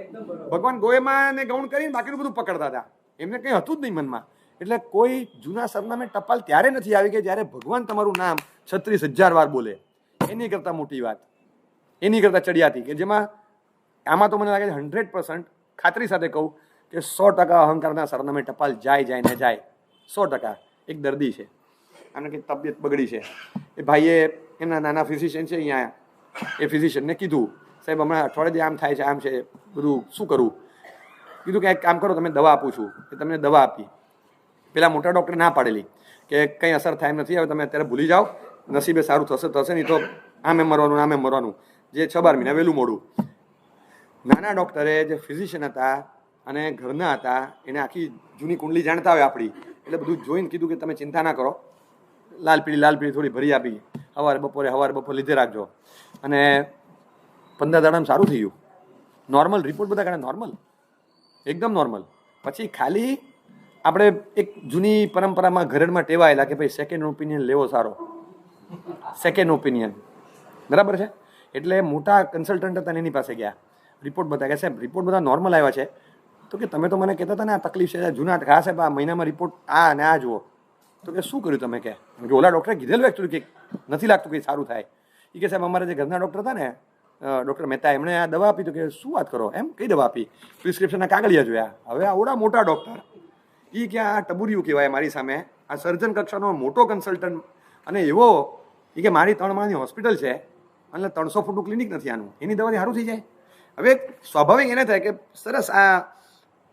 [SPEAKER 1] ભગવાન ગોયમાં ને ગૌણ કરીને બાકીનું બધું પકડતા હતા. એમને કંઈ હતું જ નહીં મનમાં. એટલે કોઈ જૂના સરનામે ટપાલ ત્યારે નથી આવી કે જ્યારે ભગવાન તમારું નામ 36,000 વાર બોલે. એની કરતા મોટી વાત, એની કરતા ચડિયાતી કે જેમાં આમાં તો મને લાગે છે 100% ખાતરી સાથે કહું કે 100% અહંકારના સરનામે ટપાલ જાય. 100%. એક દર્દી છે, આમને કંઈક તબિયત બગડી છે. એ ભાઈએ એમના નાના ફિઝિશિયન છે અહીંયા, એ ફિઝિશિયનને કીધું, સાહેબ હમણાં અઠવાડિયે આમ થાય છે, આમ છે, બધું શું કરું? કીધું કે એક કામ કરો, તમે દવા આપું છું. એ તમને દવા આપી. પેલા મોટા ડૉક્ટરે ના પાડેલી કે કંઈ અસર થાય એમ નથી, હવે તમે અત્યારે ભૂલી જાઓ, નસીબે સારું થશે નહીં તો આમે મરવાનું, જે 6-12 મહિના વહેલું મોડું. નાના ડૉક્ટરે જે ફિઝિશિયન હતા અને ઘરના હતા, એને આખી જૂની કુંડલી જાણતા હોય આપણી, એટલે બધું જોઈને કીધું કે તમે ચિંતા ના કરો, લાલ પીળી થોડી ભરી આપી, સવારે બપોરે લીધે રાખજો. અને 15 દાડામાં સારું થઈ ગયું. નોર્મલ રિપોર્ટ બધા કાઢે, નોર્મલ, એકદમ નોર્મલ. પછી ખાલી આપણે એક જૂની પરંપરામાં ઘરેડમાં ટેવાયેલા કે ભાઈ સેકન્ડ ઓપિનિયન લેવો સારો, સેકન્ડ ઓપિનિયન, બરાબર છે. એટલે મોટા કન્સલ્ટન્ટ હતા એની પાસે ગયા, રિપોર્ટ બધા કે સાહેબ રિપોર્ટ બધા નોર્મલ આવ્યા છે. તો કે તમે તો મને કહેતા હતા ને આ તકલીફ છે, જૂના ઘા સાહેબ આ મહિનામાં રિપોર્ટ આ ને આ જુઓ. તો કે શું કર્યું તમે? કે ઓલા ડૉક્ટરે કીધેલું એકચ્યુઅલી કે નથી લાગતું કંઈ સારું થાય. એ કે સાહેબ અમારા જે ઘરના ડૉક્ટર હતા ને, ડૉક્ટર મહેતા, એમણે આ દવા આપી. તો કે શું વાત કરો, એમ કઈ દવા આપી? પ્રિસ્ક્રિપ્શનના કાગળિયા જોયા. હવે આવડા મોટા ડૉક્ટર, એ કે આ ટબુરિયું કહેવાય મારી સામે, આ સર્જન કક્ષાનો મોટો કન્સલ્ટન્ટ, અને એવો એ કે મારી 3 માળની હોસ્પિટલ છે અને 300 ફૂટનું ક્લિનિક નથી આનું, એની દવાથી સારું થઈ જાય. હવે સ્વાભાવિક એને થાય કે સરસ, આ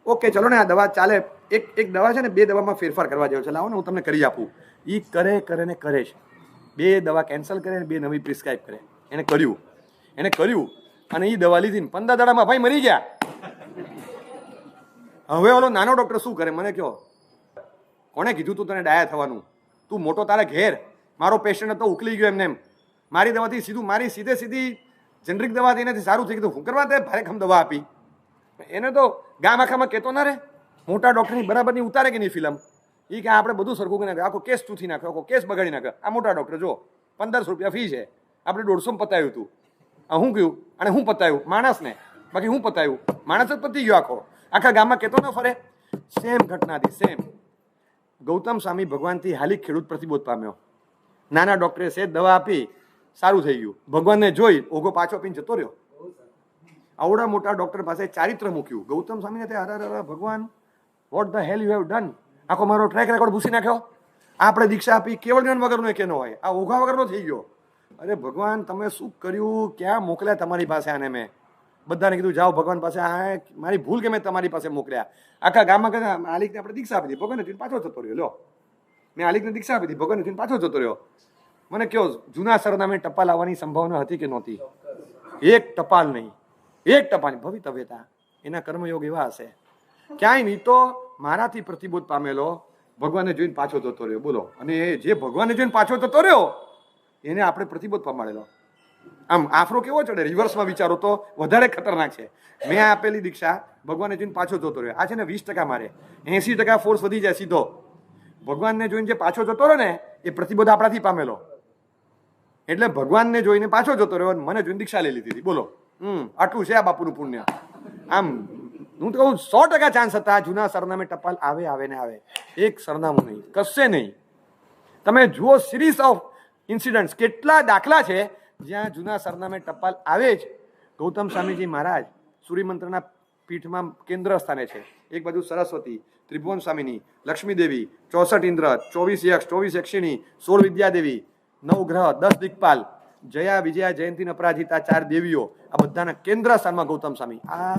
[SPEAKER 1] ઓકે ચલો ને આ દવા ચાલે, એક દવા છે ને 2 દવામાં ફેરફાર કરવા જેવો છે, લાવો ને હું તમને કરી આપું. એ કરે છે, 2 દવા કેન્સલ કરે ને 2 નવી પ્રિસ્ક્રાઇબ કરે. એને કર્યું અને એ દવા લીધી 15 દાડામાં ભાઈ મરી ગયા. હવે ઓલો નાનો ડૉક્ટર શું કરે મને કહો? કોણે કીધું તું તને ડાયા થવાનું? તું મોટો તારા ઘેર, મારો પેશન્ટ હતો ઉકલી ગયો એમને, મારી દવાથી સીધું, મારી સીધી જેનરિક દવાથી એનાથી સારું થઈ ગયું, હું કરવા તે ભારેખમ દવા આપી. એને તો ગામ આખામાં કહેતો ના રે, મોટા ડૉક્ટરની બરાબરની ઉતારે કે નહીં ફિલ્મ. એ કે આપણે બધું સરખું કરી નાખ્યું, આખો કેસ ચૂથી નાખ્યો, આખો કેસ બગાડી નાખ્યો. આ મોટા ડૉક્ટર જો 1500 રૂપિયા ફી છે, આપણે 150 પતાવ્યું હતું. આ હું કહ્યું અને હું પતાવ્યું માણસને, બાકી હું પતાવ્યું માણસ જ પતી ગયો. આખા ગામમાં કહેતો ન ફરે. સેમ ઘટના હતી, સેમ. ગૌતમ સ્વામી ભગવાનથી હાલી ખેડૂત પ્રતિબોધ પામ્યો. નાના ડૉક્ટરે છે દવા આપી, સારું થઈ ગયું. ભગવાનને જોઈ ઓઘો પાછો પીને જતો રહ્યો. આવડા મોટા ડૉક્ટર પાસે ચારિત્ર મૂક્યું. ગૌતમ સ્વામીને તે અરે ભગવાન, vote the hair you have done. આખો મારો ટ્રેક રેકોર્ડ ભૂસી નાખ્યો. આપણે દીક્ષા આપી, કેવળ જ્ઞાન વગરનો એ કેનો હોય, આ ઓઘા વગરનો થઈ ગયો. અરે ભગવાન તમે શું કર્યું? ક્યાં મોકલ્યા તમારી પાસે આને? મેં બધાને કીધું જાઓ ભગવાન પાસે, આ મારી ભૂલ કે મેં તમારી પાસે મોકલ્યા. આખા ગામમાં કહે આલિકને આપણે દીક્ષા આપી દીધી, ભગવાનને પાછો જતો રહ્યો. લો મેં આલિકને દીક્ષા આપી દીધી, ભગવાનને પાછો જતો રહ્યો. મને કહો જૂના સરનામે ટપાલ આવવાની સંભાવના હતી કે નહોતી? એક ટપાલ નહીં, એક ટપાલ. ભવિતવ્યતા, એના કર્મયોગ એવા હશે. ક્યાંય નહીં તો મારાથી પ્રતિબોધ પામેલો ભગવાનને જોઈને પાછો જતો રહ્યો. બોલો, અને જે ભગવાનને જોઈને પાછો જતો રહ્યો એને આપણે પ્રતિબોધ પામેલો. આમ આફરો કેવો ચડે, રિવર્સમાં વિચારો તો વધારે ખતરનાક છે. મેં આપેલી દીક્ષા ભગવાનને જોઈને પાછો જતો રહ્યો. આ છે ને 20% મારે, 80% ફોર્સ વધી જાય સીધો. ભગવાનને જોઈને જે પાછો જતો રહ્યો ને એ પ્રતિબોધ આપણાથી પામેલો. એટલે ભગવાનને જોઈને પાછો જતો રહ્યો, મને જોઈને દીક્ષા લઈ લીધી. બોલો, આટલું છે આ બાપુનું પુણ્ય. આમ હું તો કહું 100% ચાન્સ હતા જૂના સરનામે ટપાલ આવે ને આવે. એક સરનામું નહીં, કશે નહીં. તમે જુઓ સિરીઝ ઓફ ઇન્સિડન્ટ્સ, કેટલા દાખલા છે જ્યાં જૂના સરનામે ટપાલ આવે જ. ગૌતમ સ્વામીજી મહારાજ સૂર્યમંત્રના પીઠમાં કેન્દ્ર સ્થાને છે. એક બાજુ સરસ્વતી, ત્રિભુવન સ્વામીની, લક્ષ્મી દેવી, 64 ઇન્દ્ર, 24 યક્ષ, 24 યક્ષિણી, 16 વિદ્યાદેવી, 9 ગ્રહ, 10 દિક્પાલ, જયા વિજયા જયંતી અપરાજિતા, 4 દેવીઓ, આ બધાના કેન્દ્ર સ્થાનમાં ગૌતમ સ્વામી. આ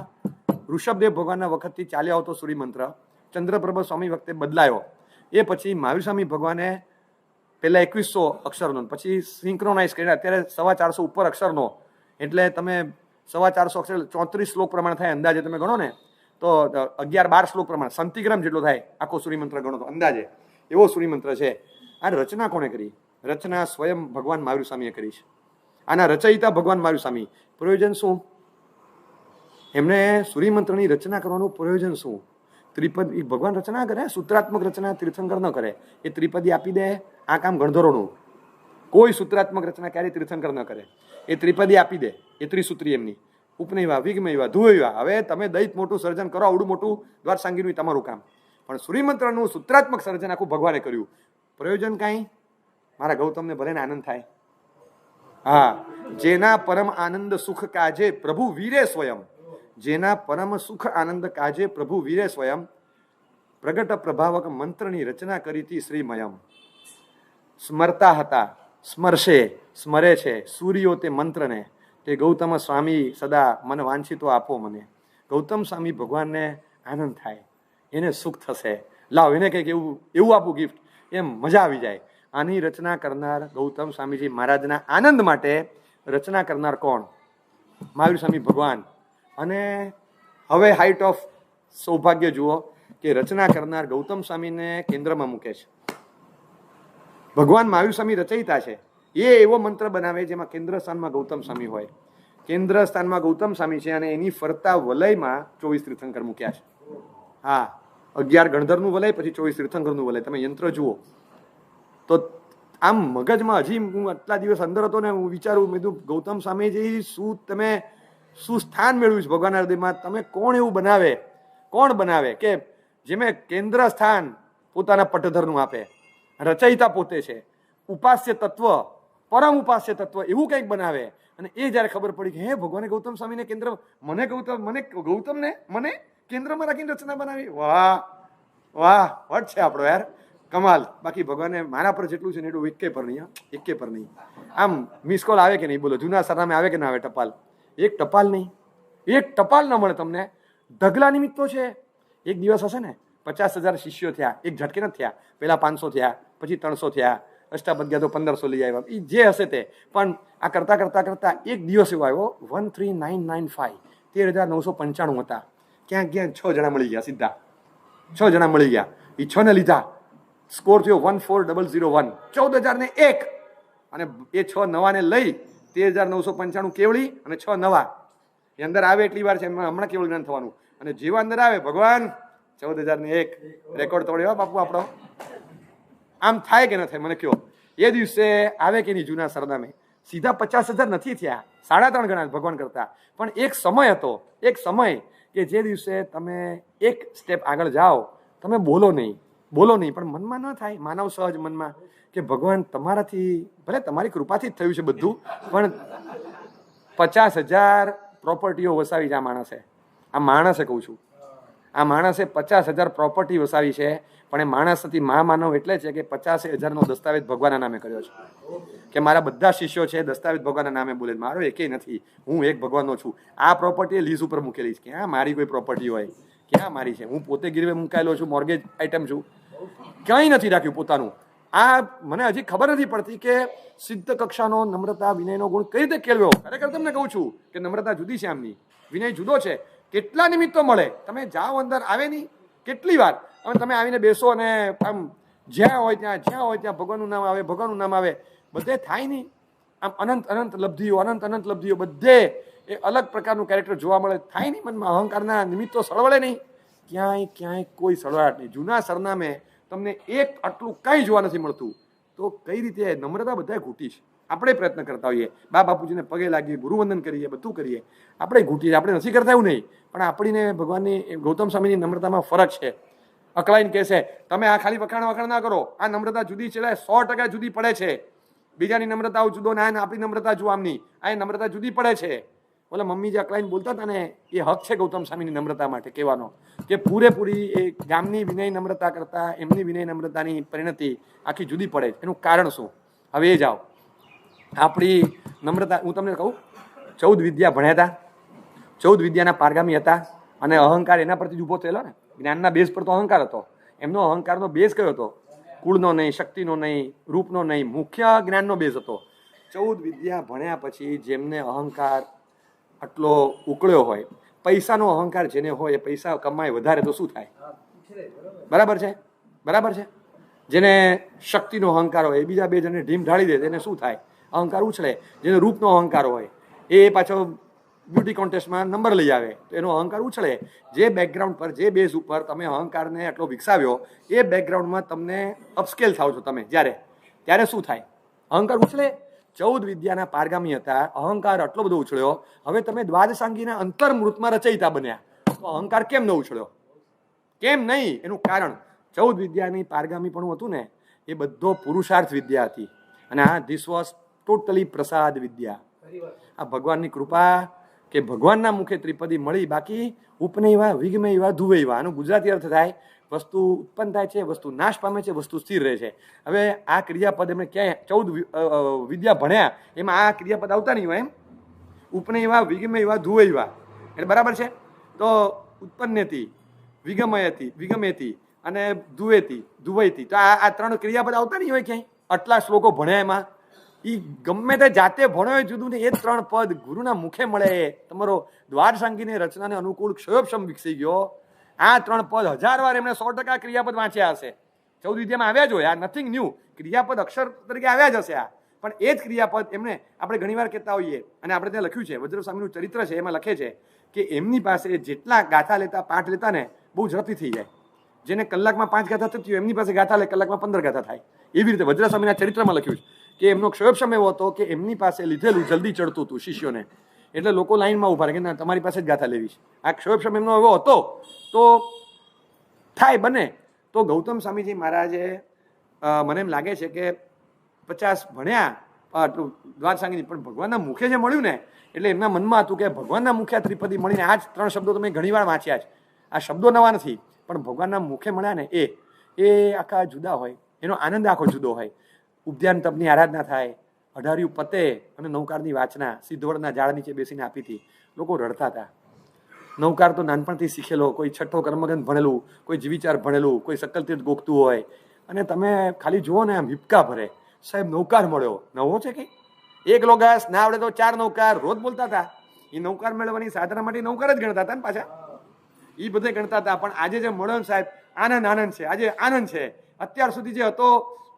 [SPEAKER 1] ઋષભદેવ ભગવાનના વખતથી ચાલ્યો આવતો સૂર્યમંત્ર ચંદ્રપ્રભ સ્વામી વખતે બદલાયો. એ પછી મહાવીર સ્વામી ભગવાને પહેલાં 2100 અક્ષરનો, પછી સિંક્રોનાઇઝ કરીને અત્યારે 450 ઉપર અક્ષરનો. એટલે તમે 450 અક્ષર 34 શ્લોક પ્રમાણે થાય અંદાજે. તમે ગણો ને તો 11-12 શ્લોક પ્રમાણે સંતિગ્રામ જેટલો થાય આખો સૂર્યમંત્ર ગણો તો અંદાજે. એવો સૂર્યમંત્ર છે. આ રચના કોણે કરી? રચના સ્વયં ભગવાન મહાવીર સ્વામીએ કરી છે. આના રચયિતા ભગવાન મહાવીર સ્વામી. પ્રયોજન શું? એમને સૂર્યમંત્રની રચના કરવાનું પ્રયોજન શું? ત્રિપદી ભગવાન રચના કરે, સૂત્રાત્મક રચના તીર્થંકર ન કરે. એ ત્રિપદી આપી દે, આ કામ ગણધરોનું. કોઈ સૂત્રાત્મક રચના ક્યારેય તીર્થંકર ન કરે. એ ત્રિપદી આપી દે, એ ત્રિસૂત્રી એમની. ઉપનયવા, વિગમયવા, ધુવયવા. હવે તમે દૈત મોટું સર્જન કરો, આવડું મોટું દ્વાર સાંગીનું તમારું કામ. પણ સૂર્યમંત્રનું સૂત્રાત્મક સર્જન આખું ભગવાને કર્યું. પ્રયોજન કાંઈ? મારા ગૌતમને ભલે ને આનંદ થાય. હા, જેના પરમ આનંદ સુખ કાજે પ્રભુ વીરે સ્વયં. જેના પરમ સુખ આનંદ કાજે પ્રભુ વીરે સ્વયં. પ્રગટ પ્રભાવક મંત્રની રચના કરી હતી શ્રીમયમ. સ્મરતા હતા, સ્મરશે, સ્મરે છે સૂર્યો તે મંત્રને, તે ગૌતમ સ્વામી સદા મન વાંછિતો આપો મને. ગૌતમ સ્વામી ભગવાનને આનંદ થાય, એને સુખ થશે, લાવ એને કંઈક એવું આપું ગિફ્ટ, એમ મજા આવી જાય. આની રચના કરનાર ગૌતમ સ્વામીજી મહારાજના આનંદ માટે રચના કરનાર કોણ? મહાવીર સ્વામી ભગવાન. અને હવે હાઈટ ઓફ સૌભાગ્ય જુઓ કે રચના કરનાર ગૌતમ સ્વામીને કેન્દ્રમાં મૂકે છે. ભગવાન મહાવીર સ્વામી રચયિતા છે, એ એવો મંત્ર બનાવે જેમાં કેન્દ્ર સ્થાનમાં ગૌતમ સ્વામી હોય. કેન્દ્ર સ્થાનમાં ગૌતમ સ્વામી છે અને એની ફરતા વલયમાં 24 તીર્થંકર મૂક્યા છે. હા, 11 ગણધરનું વલય, પછી 24 તીર્થંકરનું વલય. તમે યંત્ર જુઓ તો આમ મગજમાં હજી હું આટલા દિવસ અંદર હતો ને હું વિચારું, મેં કીધું ગૌતમ સ્વામીજી શું સ્થાન મેળવ્યું છે ભગવાનના હૃદયમાં? તમે કોણ એવું બનાવે, કોણ બનાવે કે જેમે કેન્દ્ર સ્થાન પોતાના પટધરનું આપે, રચયિતા પોતે છે, ઉપાસ્ય તત્વ, પરમ ઉપાસ્ય તત્વ એવું કંઈક બનાવે. અને એ જ્યારે ખબર પડી કે હે ભગવાને ગૌતમ સ્વામીને કેન્દ્ર, મને ગૌતમને કેન્દ્રમાં રાખીને રચના બનાવી, વાહ વાહ, વટ છે આપણો યાર, કમાલ. બાકી ભગવાને મારા પર જેટલું છે ને એટલું એકે પર નહીં. આમ મિસ કોલ આવે કે નહીં બોલો? જૂના સરનામે આવે કે ના આવે? ટપાલ, એક ટપાલ નહીં, એક ટપાલ ન મળે તમને. ઢગલા નિમિત્તો છે. એક દિવસ હશે ને 50,000 શિષ્યો થયા, એક ઝટકે નથી થયા. પહેલા 500 થયા, પછી 300 થયા, અષ્ટાપદ તો 1500 લઈ આવ્યા, એ જે હશે તે. પણ આ કરતા એક દિવસ એવો આવ્યો 13995, 13,995 હતા. ક્યાં 6 જણા મળી ગયા, સીધા 6 જણા મળી ગયા. એ 6 ને લીધા, સ્કોર થયો 14001, 14,001. અને એ 6 નવાને લઈ 13,995 કેવળી અને 6 નવા એ અંદર આવે એટલી વાર છે, એમાં હમણાં કેવળ જ્ઞાન થવાનું. અને જેવા અંદર આવે ભગવાન 14,001 રેકોર્ડ તોડ્યો બાપુ આપણો. આમ થાય કે ન થાય મને કહો? એ દિવસે આવે કે નહીં જૂના સરનામે? સીધા 50,000 નથી થયા, 3.5 ગણા ભગવાન કરતા. પણ એક સમય હતો, એક સમય કે જે દિવસે તમે એક સ્ટેપ આગળ જાઓ, તમે બોલો નહીં, પણ મનમાં ન થાય, માનવ સહજ મનમાં કે ભગવાન તમારાથી, ભલે તમારી કૃપાથી જ થયું છે બધું, પણ 50,000 પ્રોપર્ટીઓ વસાવી છે આ માણસે કહું છું, આ માણસે 50,000 પ્રોપર્ટી વસાવી છે. પણ એ માણસથી મહામાનવ એટલે છે કે 50,000નો દસ્તાવેજ ભગવાનના નામે કર્યો છે. કે મારા બધા શિષ્યો છે દસ્તાવેજ ભગવાનના નામે બોલે, મારો એકેય નથી, હું એક ભગવાનનો છું. આ પ્રોપર્ટી લીઝ ઉપર મૂકેલી છે. ક્યાં મારી કોઈ પ્રોપર્ટી હોય? ક્યાં મારી છે? હું પોતે ગીરવે મુકાયેલો છું, મોર્ગેજ આઈટમ છું, ક્યાંય નથી રાખ્યું પોતાનું. આ મને હજી ખબર નથી પડતી કે સિદ્ધ કક્ષાનો નમ્રતા વિનયનો ગુણ કઈ રીતે કેળવ્યો. ખરેખર તમને કહું છું કે નમ્રતા જુદી છે, આમની વિનય જુદો છે. કેટલા નિમિત્તો મળે, તમે જાઓ અંદર આવે નહીં કેટલી વાર, અને તમે આવીને બેસો અને આમ જ્યાં હોય ત્યાં ભગવાનનું નામ આવે, બધે થાય નહીં. આમ અનંત લબ્ધિઓ બધે એ અલગ પ્રકારનું કેરેક્ટર જોવા મળે, થાય નહીં. મનમાં અહંકારના નિમિત્તો સળવળે નહીં, ક્યાંય કોઈ સળવળાટ નહીં. જૂના સરનામે તમને એક આટલું કંઈ જોવા નથી મળતું. તો કઈ રીતે નમ્રતા બધાએ ઘૂંટી છે. આપણે પ્રયત્ન કરતા હોઈએ, બા બાપુજીને પગે લાગીએ, ગુરુવંદન કરીએ, બધું કરીએ, આપણે ઘૂંટીએ. આપણે નથી કરતા એવું નહીં, પણ આપણીને ભગવાનની ગૌતમ સ્વામીની નમ્રતામાં ફરક છે. અકળાઈને કહેશે તમે આ ખાલી વખાણ ના કરો, આ નમ્રતા જુદી છે, 100% જુદી પડે છે. બીજાની નમ્રતાઓ જુદો ના, આપણી નમ્રતા જુઓ, આમની આ નમ્રતા જુદી પડે છે. બોલે મમ્મી જે અકળાઈને બોલતા હતા ને, એ હક છે ગૌતમ સ્વામીની નમ્રતા માટે કહેવાનો કે પૂરેપૂરી એ ગામની વિનય નમ્રતા કરતા એમની વિનય નમ્રતાની પરિણતિ આખી જુદી પડે. એનું કારણ શું? હવે એ જાઓ આપણી નમ્રતા. હું તમને કહું, 14 વિદ્યા ભણ્યા હતા, 14 વિદ્યાના પારગામી હતા, અને અહંકાર એના પરથી જ ઊભો થયેલો ને. જ્ઞાનના બેઝ પર તો અહંકાર હતો. એમનો અહંકારનો બેઝ કયો હતો? કુળનો નહીં, શક્તિનો નહીં, રૂપનો નહીં, મુખ્ય જ્ઞાનનો બેઝ હતો. 14 વિદ્યા ભણ્યા પછી જેમને અહંકાર આટલો ઉકળ્યો હોય, પૈસાનો અહંકાર જેને હોય, એ પૈસા કમાય વધારે તો શું થાય? બરાબર છે. જેને શક્તિનો અહંકાર હોય, એ બીજા બે જણને ઢીમ ઢાળી દે એને શું થાય? અહંકાર ઉછળે. જેને રૂપનો અહંકાર હોય, એ પાછો બ્યુટી કોન્ટેસ્ટમાં નંબર લઈ આવે તો એનો અહંકાર ઉછળે. જે બેકગ્રાઉન્ડ પર, જે બેઝ ઉપર તમે અહંકારને આટલો વિકસાવ્યો, એ બેકગ્રાઉન્ડમાં તમને અપસ્કેલ થાવ છો તમે ત્યારે શું થાય? અહંકાર ઉછળે. 14 વિદ્યાના પારગામી હતા, અહંકાર આટલો બધો ઉછળ્યો. હવે તમે દ્વાદશાંગીના અંતર્મૃતમાં રચયિતા બન્યા, તો અહંકાર કેમ ન ઉછળ્યો? કેમ નહીં? એનું કારણ 14 વિદ્યાની પારગામી પણ હતું ને, એ બધો પુરુષાર્થ વિદ્યા હતી. અને આ ધીસ વોઝ ટોટલી પ્રસાદ વિદ્યા. આ ભગવાનની કૃપા કે ભગવાનના મુખે ત્રિપદી મળી. બાકી ઉપનયવા, વિગમયવા, ધુવૈવા, આનો ગુજરાતી અર્થ થાય વસ્તુ ઉત્પન્ન થાય છે, વસ્તુ નાશ પામે છે, વસ્તુ સ્થિર રહે છે. હવે આ ક્રિયાપદ એમણે ક્યાંય 14 વિદ્યા ભણ્યા એમાં આ ક્રિયાપદ આવતા નહીં હોય એમ. ઉપને એવા વિગમે એવા ધુવે એવા એટલે બરાબર છે. તો ઉત્પન્નેતી, વિગમેતી અને ધુવૈતી તો આ 3 ક્રિયાપદ આવતા નહીં હોય ક્યાંય. આટલા શ્લોકો ભણ્યા એમાં એ ગમે તે જાતે ભણ્યો હોય જુદું ને એ 3 પદ ગુરુના મુખે મળે. તમારો દ્વારસાંગીની રચનાને અનુકૂળ ક્ષયોપશમ વિકસી ગયો. આ 3 પદ 1000 વાર એમણે 100% ક્રિયાપદ વાંચ્યા હશે. 14 વિદ્યામાં આવ્યા જ હોય. આ નથિંગ ન્યૂ. ક્રિયાપદ અક્ષર તરીકે આવ્યા જ હશે આ, પણ એ જ ક્રિયાપદ એમને આપણે ઘણીવાર કહેતા હોઈએ અને આપણે ત્યાં લખ્યું છે વજ્રસ્વામીનું ચરિત્ર છે એમાં લખે છે કે એમની પાસે જેટલા ગાથા લેતા પાઠ લેતા ને બહુ ઝડપથી થઈ જાય. જેને કલાકમાં 5 ગાથા થતી હોય એમની પાસે ગાથા લે કલાકમાં 15 ગાથા થાય. એવી રીતે વજ્રસ્વામીના ચરિત્રમાં લખ્યું છે કે એમનો ક્ષયોપશમ એવો હતો કે એમની પાસે લીધેલું જલ્દી ચડતું હતું શિષ્યોને, એટલે લોકો લાઈનમાં ઉભા રહે કે ના તમારી પાસે જ ગાથા લેવી છે. આ ક્ષયોપશમ એમનો એવો હતો તો થાય બને તો ગૌતમ સ્વામીજી મહારાજે મને એમ લાગે છે કે 50 ભણ્યા આટલું દ્વારસાંગીની, પણ ભગવાનના મુખે જે મળ્યું ને એટલે એમના મનમાં હતું કે ભગવાનના મુખે આ ત્રિપદી મળીને આ જ 3 શબ્દો તમે ઘણીવાર વાંચ્યા છે. આ શબ્દો નવા નથી, પણ ભગવાનના મુખે મળ્યા ને એ આખા જુદા હોય, એનો આનંદ આખો જુદો હોય. ઉદ્યાન તપની આરાધના થાય, 18 પતે અને નૌકારની વાચના સિદ્ધવડના ઝાડ નીચે બેસીને આપી હતી. લોકો રડતા હતા. નૌકાર તો નાનપણથી શીખેલો, કોઈ છઠ્ઠો કર્મગંધ ભણેલું, કોઈ જીવિચાર ભણેલું, કોઈ સકલતીર્થ ગોખતું હોય, અને તમે ખાલી જુઓ ને આમ હિપકા ભરે સાહેબ નૌકાર મળ્યો. નવો છે કે એક લોગાસ ના આવડે તો 4 નૌકાર રોજ બોલતા હતા. એ નૌકાર મેળવવાની સાધના માટે નૌકાર જ ગણતા હતા ને પાછા એ બધે ગણતા હતા. પણ આજે જે મળ્યો સાહેબ આનંદ છે. આજે આનંદ છે. અત્યાર સુધી જે હતો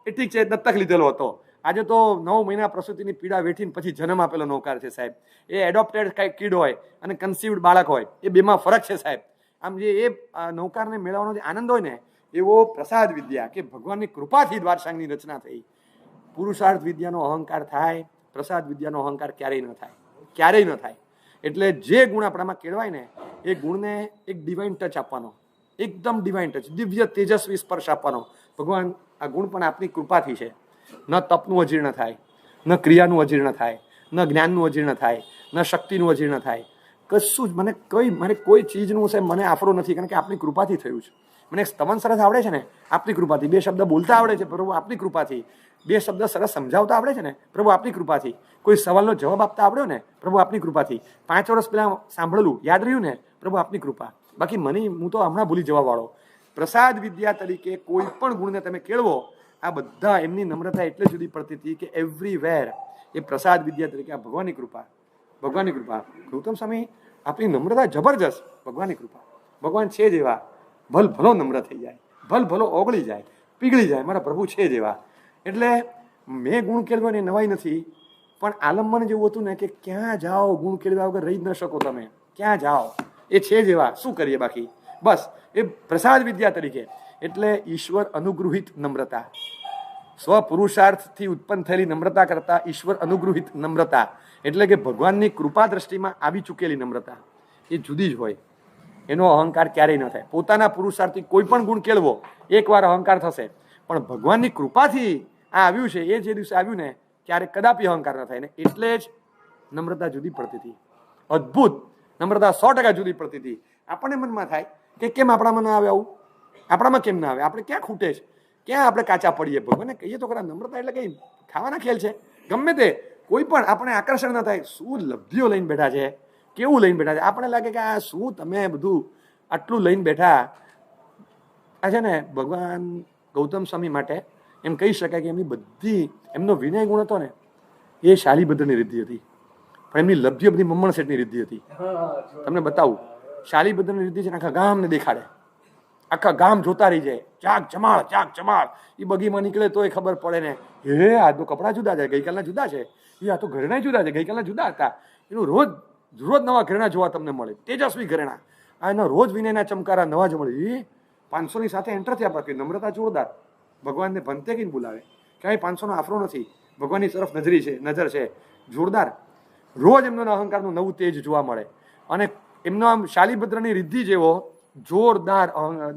[SPEAKER 1] એ ઠીક છે, દત્તક લીધેલો હતો. આજે તો 9 મહિના પ્રસૂતિની પીડા વેઠીને પછી જન્મ આપેલો નૌકાર છે સાહેબ. એ એડોપ્ટેડ કઈ કિડ હોય અને કન્સીવડ બાળક હોય, એ બેમાં ફરક છે સાહેબ. આમ જે એ નૌકારને મેળવવાનો જે આનંદ હોય ને એવો પ્રસાદ વિદ્યા કે ભગવાનની કૃપાથી દ્વારસાંગની રચના થઈ. પુરુષાર્થ વિદ્યાનો અહંકાર થાય, પ્રસાદ વિદ્યાનો અહંકાર ક્યારેય ન થાય. એટલે જે ગુણ આપણામાં કેળવાય ને એ ગુણને એક ડિવાઇન ટચ આપવાનો, એકદમ ડિવાઇન ટચ, દિવ્ય તેજસ્વી સ્પર્શ આપવાનો. ભગવાન આ ગુણ પણ આપની કૃપાથી છે. ન તપનું અજીર્ણ થાય, ન ક્રિયાનું અજીર્ણ થાય, ન જ્ઞાનનું અજીર્ણ થાય, ન શક્તિનું અજીર્ણ થાય. કશું જ મને કોઈ ચીજનું છે મને આફરો નથી, કારણ કે આપની કૃપાથી થયું છે. મને એક સ્તવન સરસ આવડે છે ને આપની કૃપાથી, 2 શબ્દ બોલતા આવડે છે પ્રભુ આપની કૃપાથી, 2 શબ્દ સરસ સમજાવતા આવડે છે ને પ્રભુ આપની કૃપાથી, કોઈ સવાલનો જવાબ આપતા આવડ્યો ને પ્રભુ આપની કૃપાથી, 5 વર્ષ પહેલા સાંભળેલું યાદ રહ્યું ને પ્રભુ આપની કૃપા. બાકી હું તો હમણાં ભૂલી જવા વાળો. પ્રસાદ વિદ્યા તરીકે કોઈ પણ ગુણને તમે કેળવો, આ બધા એમની નમ્રતા એટલે જુદી પડતી હતી કે એવરીવેર એ પ્રસાદ વિદ્યા તરીકે આ ભગવાનની કૃપા. ગૌતમ સ્વામી આપણી નમ્રતા જબરજસ્ત. ભગવાનની કૃપા. ભગવાન છે જેવા ભલ ભલો નમ્ર થઈ જાય, ભલ ભલો ઓગળી જાય, પીગળી જાય, મારા પ્રભુ છે જેવા. એટલે મેં ગુણ કેળવવાની નવાઈ નથી, પણ આલંબન જેવું હતું ને કે ક્યાં જાઓ ગુણ કેળવ્યા વગર રહી જ ન શકો તમે. ક્યાં જાઓ એ છે જેવા, શું કરીએ બાકી. બસ એ પ્રસાદ વિદ્યા તરીકે. એટલે ઈશ્વર અનુગૃહિત નમ્રતા, સ્વપુરુષાર્થથી ઉત્પન્ન થયેલી નમ્રતા કરતા ઈશ્વર અનુગૃહિત નમ્રતા એટલે કે ભગવાનની કૃપા દ્રષ્ટિમાં આવી ચૂકેલી નમ્રતા એ જુદી જ હોય. એનો અહંકાર ક્યારેય ન થાય. પોતાના પુરુષાર્થથી કોઈ પણ ગુણ કેળવો એકવાર અહંકાર થશે, પણ ભગવાનની કૃપાથી આ આવ્યું છે એ જે દિવસે આવ્યું ને ત્યારે કદાપી અહંકાર ન થાય ને. એટલે જ નમ્રતા જુદી પડતી હતી. અદ્ભુત નમ્રતા 100% જુદી પડતી હતી. આપણને મનમાં થાય કે કેમ આપણામાં ના આવે આવું, આપણામાં કેમ ના આવે, આપણે ક્યાં ખૂટે છે, ક્યાં આપણે કાચા પડીએ. ભગવાનને કહીએ તો ખરા નમ્રતા એટલે કઈ ખાવાના ખેલ છે. ગમે તે કોઈ પણ આપણે આકર્ષણ ના થાય. શું લબ્ધિઓ લઈને બેઠા છે, કેવું લઈને બેઠા છે. આપણે લાગે કે આ શું તમે બધું આટલું લઈને બેઠા. આ છે ને ભગવાન ગૌતમ સ્વામી માટે એમ કહી શકાય કે એમની બધી એમનો વિનય ગુણ હતો ને એ શાલીભદ્રની રિદ્ધિ હતી, પણ એમની લબ્ધિઓ બધી મમ્મણ શેઠની રિદ્ધિ હતી. તમને બતાવું, શાલીભદ્રની રિદ્ધિ છે ને આખા ગામને દેખાડે, આખા ગામ જોતા રહી જાય, ચાક ચમાળ. એ બગીમાં નીકળે તો એ ખબર પડે ને હે આ તો કપડાં જુદા છે, ગઈકાલના જુદા છે, એ આ તો ઘરેણા જુદા છે, ગઈકાલના જુદા હતા. એનું રોજ નવા ઘરેણા જોવા તમને મળે, તેજસ્વી ઘરેણા. આ એનો રોજ વિનયના ચમકારા નવા જ મળે. એ 500ની સાથે એન્ટર થયા બાકી નમ્રતા જોરદાર. ભગવાનને ભંતે કઈને બોલાવે, ક્યાંય 500નો આફરો નથી, ભગવાનની તરફ નજર છે જોરદાર. રોજ એમનો અહંકારનું નવું તેજ જોવા મળે. અને એમનો આમ શાલીભદ્રની રિદ્ધિ જેવો જોરદાર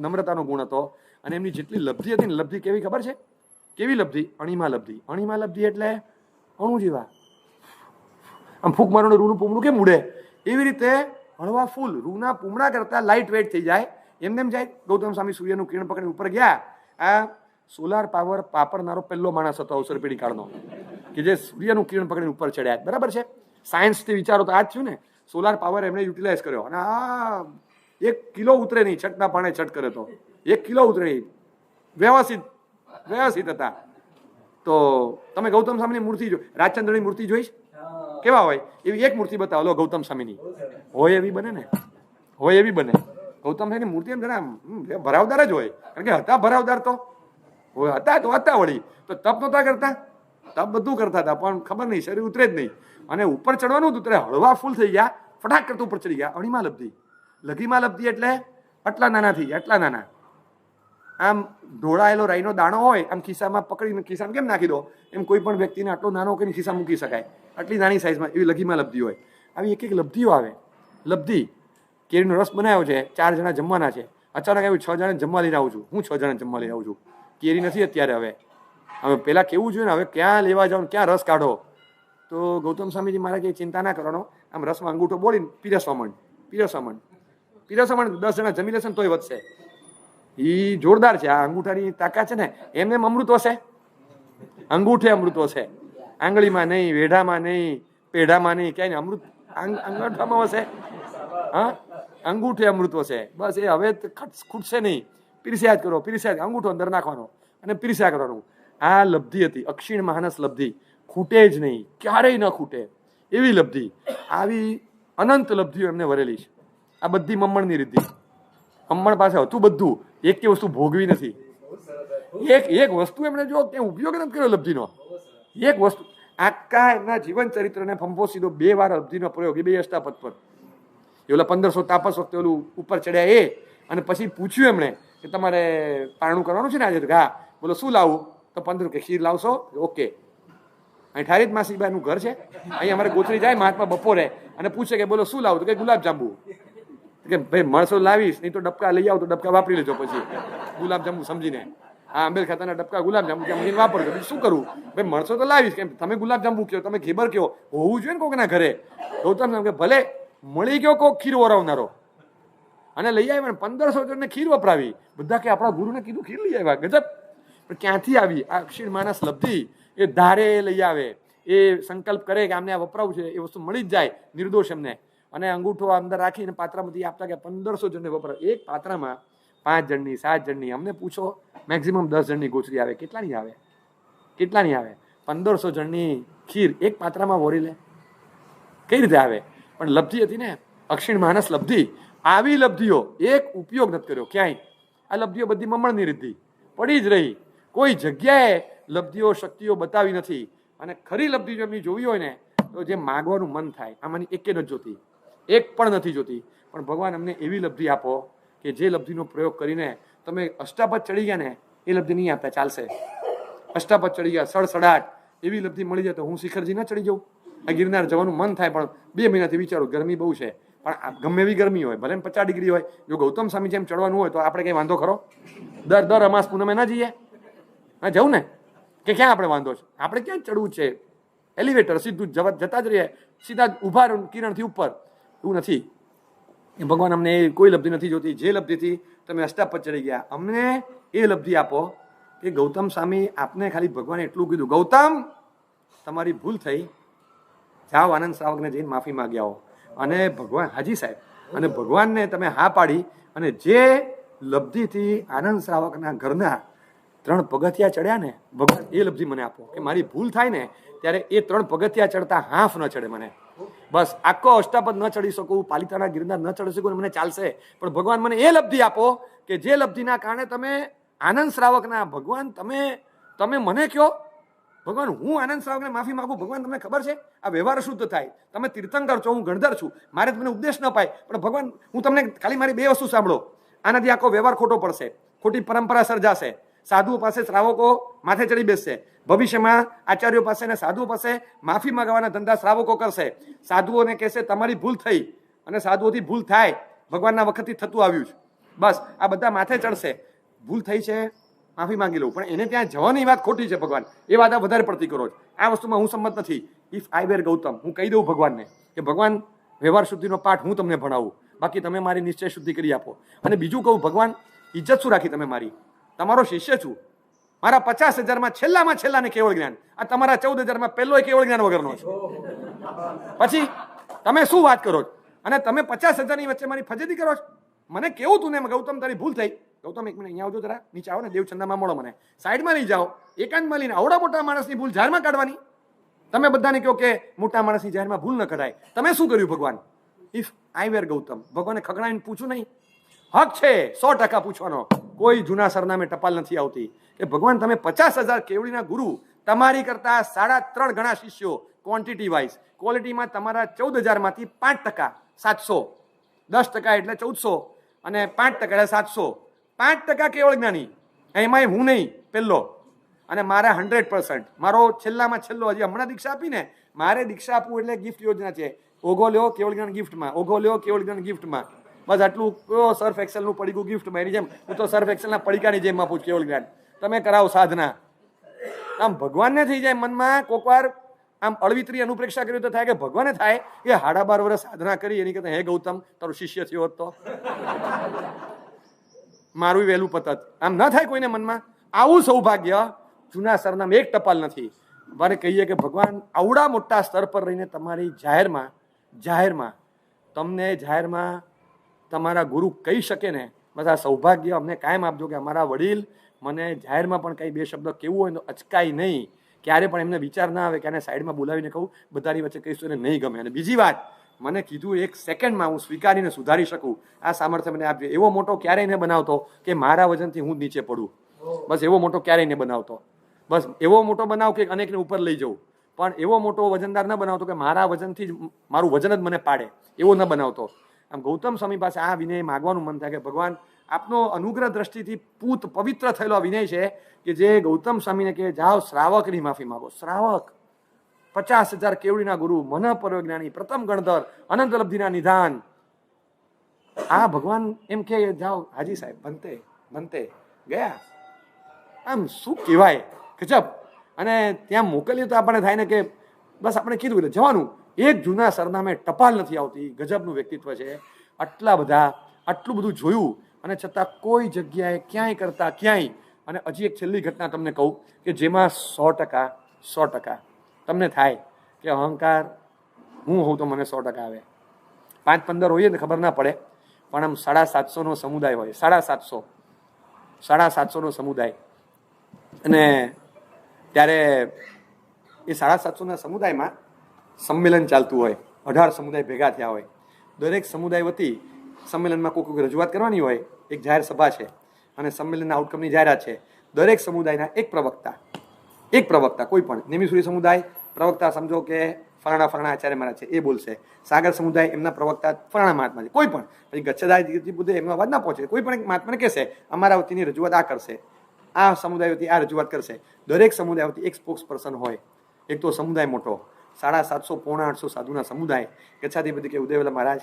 [SPEAKER 1] નમ્રતાનો ગુણ હતો. અને એમની જેટલી લબ્ધિ હતી ને, લબ્ધિ કેવી ખબર છે? કેવી લબ્ધિ? અણીમાં લબ્ધિ. અણીમાં લબ્ધિ એટલે અણુ જેવા. આમ ફૂંક મારવાનું રૂનું પૂમડું કેમ ઉડે એવી રીતે હળવા ફૂલ રૂના પૂમડા કરતા લાઇટ વેઇટ થઈ જાય એમને એમ જાય ગૌતમ સ્વામી સૂર્યનું કિરણ પકડીને ઉપર ગયા. આ સોલાર પાવર વાપરનારો પહેલો માણસ હતો અવસર પેઢી કાળનો, કે જે સૂર્યનું કિરણ પકડીને ઉપર ચડ્યા. બરાબર છે, સાયન્સથી વિચારો તો આ જ થયું ને. સોલાર પાવર એમણે યુટિલાઇઝ કર્યો અને આ 1 કિલો ઉતરે નહીં, છટના પાણે છટ કરે તો 1 કિલો ઉતરે નહીં, વ્યવસ્થિત હતા. તો તમે ગૌતમ સ્વામીની મૂર્તિ જો, રાજચંદ્રની મૂર્તિ જોઈશ કેવા હોય એવી એક મૂર્તિ બતાવો લો ગૌતમ સ્વામીની, હોય એવી બને ને, હોય એવી બને. ગૌતમ સ્વામીની મૂર્તિ એમ જરા ભરાવદાર જ હોય, કારણ કે હતા ભરાવદાર તો હતા વળી. તો તપ નહોતા કરતા, તપ બધું કરતા હતા, પણ ખબર નહીં શરીર ઉતરે જ નહીં. અને ઉપર ચડવાનું ઉતરે, હળવા ફૂલ થઈ ગયા, ફટાક કરતું ઉપર ચડી ગયા. અણીમાં લબ્ધી, લઘીમાં લબ્ધી એટલે આટલા નાના થઈ ગયા, આટલા નાના. આમ ઢોળાયેલો રાઈનો દાણો હોય, આમ ખિસ્સામાં પકડીને ખિસ્સામાં કેમ નાખી દો, એમ કોઈ પણ વ્યક્તિને આટલો નાનો કરીને ખિસ્સા મૂકી શકાય, આટલી નાની સાઈઝમાં. એવી લઘીમાં લબ્ધી હોય. આવી એક લબ્ધીઓ આવે. લબ્ધી કેરીનો રસ બનાવ્યો છે, 4 જણા જમવાના છે. અચાનક આવ્યું 6 જણા જમવા લઈને આવું છું, હું 6 જણા જમવા લઈને આવું છું. કેરી નથી અત્યારે, હવે પહેલાં કેવું જોઈએ ને, હવે ક્યાં લેવા જાઓ ક્યાં રસ કાઢો. તો ગૌતમ સ્વામીજી મારે કંઈ ચિંતા ના કરવાનો, આમ રસમાં અંગૂઠો બોલીને પીરસવા માંડ. 10 જણા જમી લેશે ને તોય વધશે. એ જોરદાર છે, આ અંગૂઠાની તાકાત છે ને. એમને અમૃત હશે, અંગૂઠે અમૃત હશે, આંગળીમાં નહીં, વેઢામાં નહીં, પેઢામાં નહીં, ક્યાંય અમૃત અંગૂઠામાં હશે. હા, અંગૂઠે અમૃત હશે. બસ એ હવે ખૂટશે નહીં. પીરસ્યા જ કરો, પીરસ્યા, અંગૂઠો અંદર નાખવાનો અને પીરસ્યા કરવાનું. આ લબ્ધિ હતી, અક્ષીણ માનસ લબ્ધિ. ખૂટે જ નહીં, ક્યારેય ન ખૂટે એવી લબ્ધિ. આવી અનંત લબ્ધિઓ એમને વરેલી છે. આ બધી મમ્મણની રીતિ. મમ્મણ પાસે હતું બધું, એક વસ્તુ ભોગવી નથી. એક વસ્તુ એમણે જો કે ઉપયોગ નથી કર્યો લબ્ધિનો. એક વસ્તુ આખા એમના જીવન ચરિત્રને ફંફો સીધો 2 વાર લબ્ધિનો પ્રયોગ, એ 2 અષ્ટાપદ પર. એ ઓલા 1500 તાપસ વખતે ઓલું ઉપર ચડ્યા એ, અને પછી પૂછ્યું એમણે કે તમારે પારણું કરવાનું છે ને આજે? હા. બોલો શું લાવું? તો 15 કે ખીર લાવશો? ઓકે. અહીં ઠારીત માસીબાઈનું ઘર છે, અહીં અમારે ગોચરી જાય મહાત્મા બપોરે અને પૂછે કે બોલો શું લાવું? તો કે ગુલાબજાંબુ. કે ભાઈ મળશો લાવીશ, નહીં તો ડબકા લઈ આવો, તો ડબકા વાપરી લેજો પછી ગુલાબજાંબુ સમજીને. હા, આંબેલ ખાતાના ડબકા ગુલાબજાંબુ સમજીને વાપરજો. બીજું શું કરું ભાઈ? મળશો તો લાવીશ. કેમ તમે ગુલાબજાંબુ કહો, તમે ઘેબર કહો, હોવું જોઈએ ને કોકના ઘરે. ગૌતમ કે ભલે મળી ગયો કોક ખીર વરાવનારો અને લઈ આવ્યા. 1500 જણને ખીર વપરાવી. બધા કે આપણા ગુરુને કીધું ખીર લઈ આવ્યા, ગજબ. પણ ક્યાંથી આવી આ અક્ષીણ માનસ લબ્ધિ? એ ધારે લઈ આવે, એ સંકલ્પ કરે કે આમને આ વપરાવું છે, એ વસ્તુ મળી જ જાય નિર્દોષ એમને. અને અંગૂઠો અંદર રાખીને પાત્રામાંથી આપતા કે 1500 જણને વપરાય. એક પાત્રામાં 5 જણની, 7 જણની, અમને પૂછો મેક્સિમમ 10 જણની ગોચરી આવે. કેટલાની આવે? 1500 જણની ખીર એક પાત્રામાં વોરી લે, કઈ રીતે આવે? પણ લબ્ધિ હતી ને, અક્ષીણ માનસ લબ્ધિ. આવી લબ્ધિઓ એક ઉપયોગ નથી કર્યો ક્યાંય. આ લબ્ધિઓ બધી મમણની રીતિ પડી જ રહી. કોઈ જગ્યાએ લબ્ધિઓ શક્તિઓ બતાવી નથી. અને ખરી લબ્ધિ જો એમની જોવી હોય ને, તો જે માગવાનું મન થાય, આમાંની એક નથી જોતી, એક પણ નથી જોતી. પણ ભગવાન અમને એવી લબ્ધિ આપો કે જે લબ્ધિનો પ્રયોગ કરીને તમે અષ્ટાપદ ચડી ગયા ને, એ લબ્ધિ નહીં આપતા ચાલશે. અષ્ટાપદ ચડી ગયા, સડસડાટ એવી લબ્ધિ મળી જાય તો હું શિખરજી ના ચડી જાઉં? આ ગિરનાર જવાનું મન થાય, પણ 2 મહિનાથી વિચારું ગરમી બહુ છે. પણ ગમે એવી ગરમી હોય, ભલે 50 ડિગ્રી હોય, જો ગૌતમ સ્વામી જેમ ચડવાનું હોય તો આપણે કંઈ વાંધો ખરો? દર અમાસ પૂનમે ના જઈએ? હા, જવું ને. કે ક્યાં આપણે વાંધો છે? આપણે ક્યાં ચડવું છે? એલિવેટર સીધું જતા જ રહીએ, સીધા ઊભા કિરણથી ઉપર. એવું નથી. એ ભગવાન અમને કોઈ લબ્ધિ નથી જોતી. જે લબ્ધિથી તમે અષ્ટાપદ ચડી ગયા, અમને એ લબ્ધિ આપો કે ગૌતમ સ્વામી આપને ખાલી ભગવાને એટલું કીધું, ગૌતમ તમારી ભૂલ થઈ, જાઓ આનંદ શ્રાવકને જઈને માફી માગ્યા હો. અને ભગવાન, હાજી સાહેબ, અને ભગવાનને તમે હા પાડી અને જે લબ્ધિથી આનંદ શ્રાવકના ઘરના 3 પગથિયા ચડ્યા ને, ભગવાન એ લબ્ધિ મને આપો કે મારી ભૂલ થાય ને ત્યારે એ 3 પગથિયા ચડતા હાફ ન ચડે મને. બસ આખો અષ્ટાપદ ન ચડી શકું, પાલિતાણા ગિરનાર ન ચડી શકું, મને ચાલશે, પણ ભગવાન મને એ લબ્ધિ આપો કે જે લબ્ધિના કારણે તમે આનંદ શ્રાવકના, ભગવાન તમે મને કહો, ભગવાન હું આનંદ શ્રાવકને માફી માંગુ. ભગવાન તમને ખબર છે આ વ્યવહાર શુદ્ધ થાય. તમે તીર્થંકર છો, હું ગણધર છું, મારે તમને ઉપદેશ ન પાય, પણ ભગવાન હું તમને ખાલી મારી 2 વસ્તુ સાંભળો. આનાથી આખો વ્યવહાર ખોટો પડશે, ખોટી પરંપરા સર્જાશે, સાધુઓ પાસે શ્રાવકો માથે ચડી બેસશે, ભવિષ્યમાં આચાર્યો પાસે અને સાધુઓ પાસે માફી માંગવાના ધંધા શ્રાવકો કરશે. સાધુઓને કહેશે તમારી ભૂલ થઈ, અને સાધુઓથી ભૂલ થાય, ભગવાનના વખતથી થતું આવ્યું છે. બસ આ બધા માથે ચડશે, ભૂલ થઈ છે માફી માંગી લઉં, પણ એને ત્યાં જવાની વાત ખોટી છે. ભગવાન એ વાત આ વધારે પડતી કરો છો, આ વસ્તુમાં હું સંમત નથી. ઇફ આઈ વેર ગૌતમ, હું કહી દઉં ભગવાનને કે ભગવાન વ્યવહાર શુદ્ધિનો પાઠ હું તમને ભણાવું, બાકી તમે મારી નિશ્ચય શુદ્ધિ કરી આપો. અને બીજું કહું, ભગવાન ઇજ્જત શું રાખી તમે મારી? તમારો શિષ્ય છું. મારા 50,000માં છેલ્લામાં છેલ્લાને કેવળ જ્ઞાન, આ તમારા 14,000માં પહેલો કેવળ જ્ઞાન વગરનો છે. પછી તમે શું વાત કરો છો? અને તમે 50,000ની વચ્ચે મારી ફજેતી કરો છો. મને કેવું તું ને ગૌતમ તારી ભૂલ થઈ. ગૌતમ એક મિનિટ અહીંયા આવજો જરા, નીચે આવો ને, દેવચંદામાં મળો મને, સાઈડમાં લઈ જાઓ, એકાંતમાં લઈને. આવડા મોટા માણસની ભૂલ જાહેરમાં કાઢવાની? તમે બધાને કહો કે મોટા માણસની જાહેરમાં ભૂલ ન કઢાય. તમે શું કર્યું ભગવાન? ઇફ આઈ વેર ગૌતમ, ભગવાને ખગડાઈને પૂછું નહીં? હક છે 100% પૂછવાનો. કોઈ જૂના સરનામે ટપાલ નથી આવતી કે ભગવાન તમે 50,000 કેવડીના ગુરુ, તમારી કરતા 3.5 ગણા શિષ્યો ક્વોન્ટિટી વાઇઝ, ક્વોલિટીમાં તમારા 14,000માંથી 5% 700, 10% એટલે 1400 અને 5% એટલે 700, 5% કેવળ જ્ઞાની, એમાંય હું નહીં પહેલો. અને મારા 100%, મારો છેલ્લામાં છેલ્લો, હજી હમણાં દીક્ષા આપીને, મારે દીક્ષા આપવું એટલે ગિફ્ટ યોજના છે. ઓઘો લ્યો કેવળ જ્ઞાન ગિફ્ટમાં, ઓઘો લ્યો કેવળ જ્ઞાન ગિફ્ટમાં, બસ આટલું. સર્ફ એક્સેલનું પડીકું ગિફ્ટમાં. એની જેમ હું તો સર્ફ એક્સેલના પડીકાની જેમ આપું કેવળ જ્ઞાન. તમે કરાવો સાધના. આમ ભગવાનને થઈ જાય મનમાં કોકવાર આમ અળવિતરી અનુપ્રેક્ષા કર્યું તો થાય કે ભગવાને થાય કે 12.5 વર્ષ સાધના કરી એની કરતા હે ગૌતમ તારો શિષ્ય થયો હોત તો મારું વહેલું પતત. આમ ન થાય કોઈને મનમાં. આવું સૌભાગ્ય જૂના સરનામ એક ટપાલ નથી. મારે કહીએ કે ભગવાન આવડા મોટા સ્તર પર રહીને તમારી જાહેરમાં તમને જાહેરમાં તમારા ગુરુ કહી શકે ને, બસ આ સૌભાગ્ય અમને કાયમ આપજો કે અમારા વડીલ મને જાહેરમાં પણ કંઈ બે શબ્દ કેવું હોય તો અચકાય નહીં. ક્યારે પણ એમને વિચાર ના આવે કે આને સાઈડમાં બોલાવીને કહું બધાની વચ્ચે કહીશું એને નહીં ગમે. અને બીજી વાત, મને કીધું 1 સેકન્ડમાં હું સ્વીકારીને સુધારી શકું, આ સામર્થ્ય મને આપજો. એવો મોટો ક્યારેય નહીં બનાવતો કે મારા વજનથી હું નીચે પડું. બસ એવો મોટો ક્યારેય નહીં બનાવતો. બસ એવો મોટો બનાવ કે અનેકને ઉપર લઈ જવું, પણ એવો મોટો વજનદાર ન બનાવતો કે મારા વજનથી જ મારું વજન જ મને પાડે, એવો ન બનાવતો. આમ ગૌતમ સ્વામી પાસે આ વિનય માગવાનું મન થાય કે ભગવાન આપનો અનુગ્રહ દ્રષ્ટિથી પૂત પવિત્ર થયેલો આ વિનય છે કે જે ગૌતમ સ્વામીને કહે જાઓ શ્રાવકની માફી માગો. શ્રાવક 50,000 કેવડીના ગુરુ, મન પરજ્ઞાની, પ્રથમ ગણધર, અનંત લબ્ધિના નિધાન. આ ભગવાન એમ કે જાઓ હાજી સાહેબ બનતે ગયા. આમ શું કહેવાય, ગજબ. અને ત્યાં મોકલીએ તો આપણને થાય ને કે બસ આપણે કીધું એટલે જવાનું. એક જૂના સરનામે ટપાલ નથી આવતી. ગજબનું વ્યક્તિત્વ છે. આટલું બધું જોયું અને છતાં કોઈ જગ્યાએ ક્યાંય કરતા ક્યાંય. અને હજી એક છેલ્લી ઘટના તમને કહું કે જેમાં 100% તમને થાય કે અહંકાર હું હોઉં તો મને 100% આવે. 5-15 હોઈએ ને ખબર ના પડે, પણ આમ 750નો સમુદાય હોય, 750નો સમુદાય. અને ત્યારે એ 750ના સમુદાયમાં સંમેલન ચાલતું હોય, 18 સમુદાય ભેગા થયા હોય. દરેક સમુદાય વતી સંમેલનમાં કોઈ રજૂઆત કરવાની હોય. એક જાહેર સભા છે અને સંમેલનના આઉટકમની જાહેરાત છે. દરેક સમુદાયના એક પ્રવક્તા કોઈ પણ, નેમિસુરી સમુદાય પ્રવક્તા સમજો કે ફલાણા આચાર્ય મહારાજ છે એ બોલશે. સાગર સમુદાય એમના પ્રવક્તા ફલાણા મહાત્મા છે કોઈ પણ. પછી ગચ્છદાય બુદ્ધે એમનો અવાજ ના પહોંચે, કોઈ પણ એક મહાત્માને કહેશે અમારા વતીની રજૂઆત આ કરશે, આ સમુદાય વતી આ રજૂઆત કરશે. દરેક સમુદાય વતી એક સ્પોક્સ પર્સન હોય. એક તો સમુદાય મોટો 750 પોણા 800 સાધુના સમુદાય. ગચ્છાધિપતિ કે ઉદયવલ્લભ મહારાજ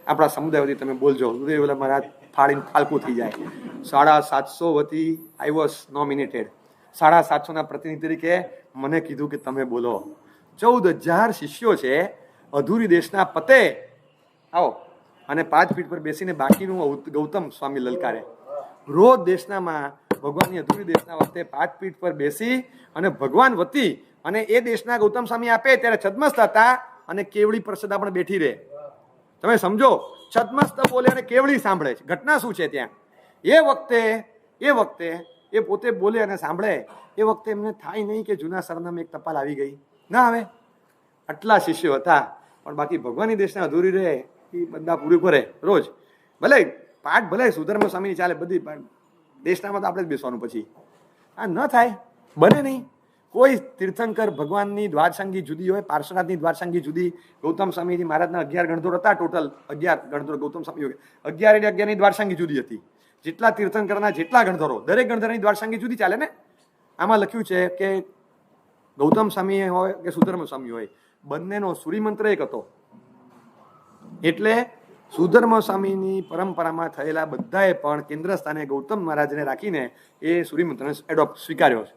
[SPEAKER 1] આપણા સમુદાય વતી તમે બોલજો. ઉદયવલ્લભ મહારાજ ફાળકું થઈ જાય. 750 વતી આઈ વોઝ નોમિનેટેડ. 750ના પ્રતિનિધિ તરીકે મને કીધું કે તમે બોલો. 14,000 શિષ્યો છે. અધૂરી દેશના પતે આવો અને 5 ફીટ પર બેસીને બાકીનું ગૌતમ સ્વામી લલકારે. રોજ દેશનામાં ભગવાનની અધૂરી દેશના વખતે 5 ફીટ પર બેસી અને ભગવાન વતી અને એ દેશના ગૌતમ સ્વામી આપે ત્યારે છદ્મસ્ત હતા અને કેવડી પ્રસદા પણ બેઠી રહે. તમે સમજો, છદ્મસ્ત બોલે અને કેવડી સાંભળે છે. ઘટના શું છે ત્યાં? એ વખતે એ પોતે બોલે અને સાંભળે એ વખતે એમને થાય નહીં કે જૂના સરનામે એક ટપાલ આવી ગઈ. ના આવે. આટલા શિષ્યો હતા પણ બાકી ભગવાનની દેશના અધૂરી રહે એ બધા પૂરું કરે રોજ. ભલે પાઠ ભલે સુધર્મ સ્વામીની ચાલે બધી, દેશનામાં તો આપણે જ બેસવાનું. પછી આ ન થાય, બને નહીં. કોઈ તીર્થંકર ભગવાનની દ્વારસાંગી જુદી હોય, પાર્શ્વનાથની દ્વારસાંગી જુદી. ગૌતમ સ્વામીજી મહારાજના 11 ગણધરો હતા. ટોટલ 11 ગણધરો ગૌતમ સ્વામી 11 એટલે 11ની દ્વારસાંગી જુદી હતી. જેટલા તીર્થંકરના જેટલા ગણધરો, દરેક ગણધરની દ્વારસાંગી જુદી ચાલે ને. આમાં લખ્યું છે કે ગૌતમ સ્વામી હોય કે સુધર્મ સ્વામી હોય, બંનેનો સૂર્યમંત્ર એક હતો. એટલે સુધર્મ સ્વામીની પરંપરામાં થયેલા બધાએ પણ કેન્દ્ર સ્થાને ગૌતમ મહારાજને રાખીને એ સૂર્યમંત્રને સ્વીકાર્યો છે.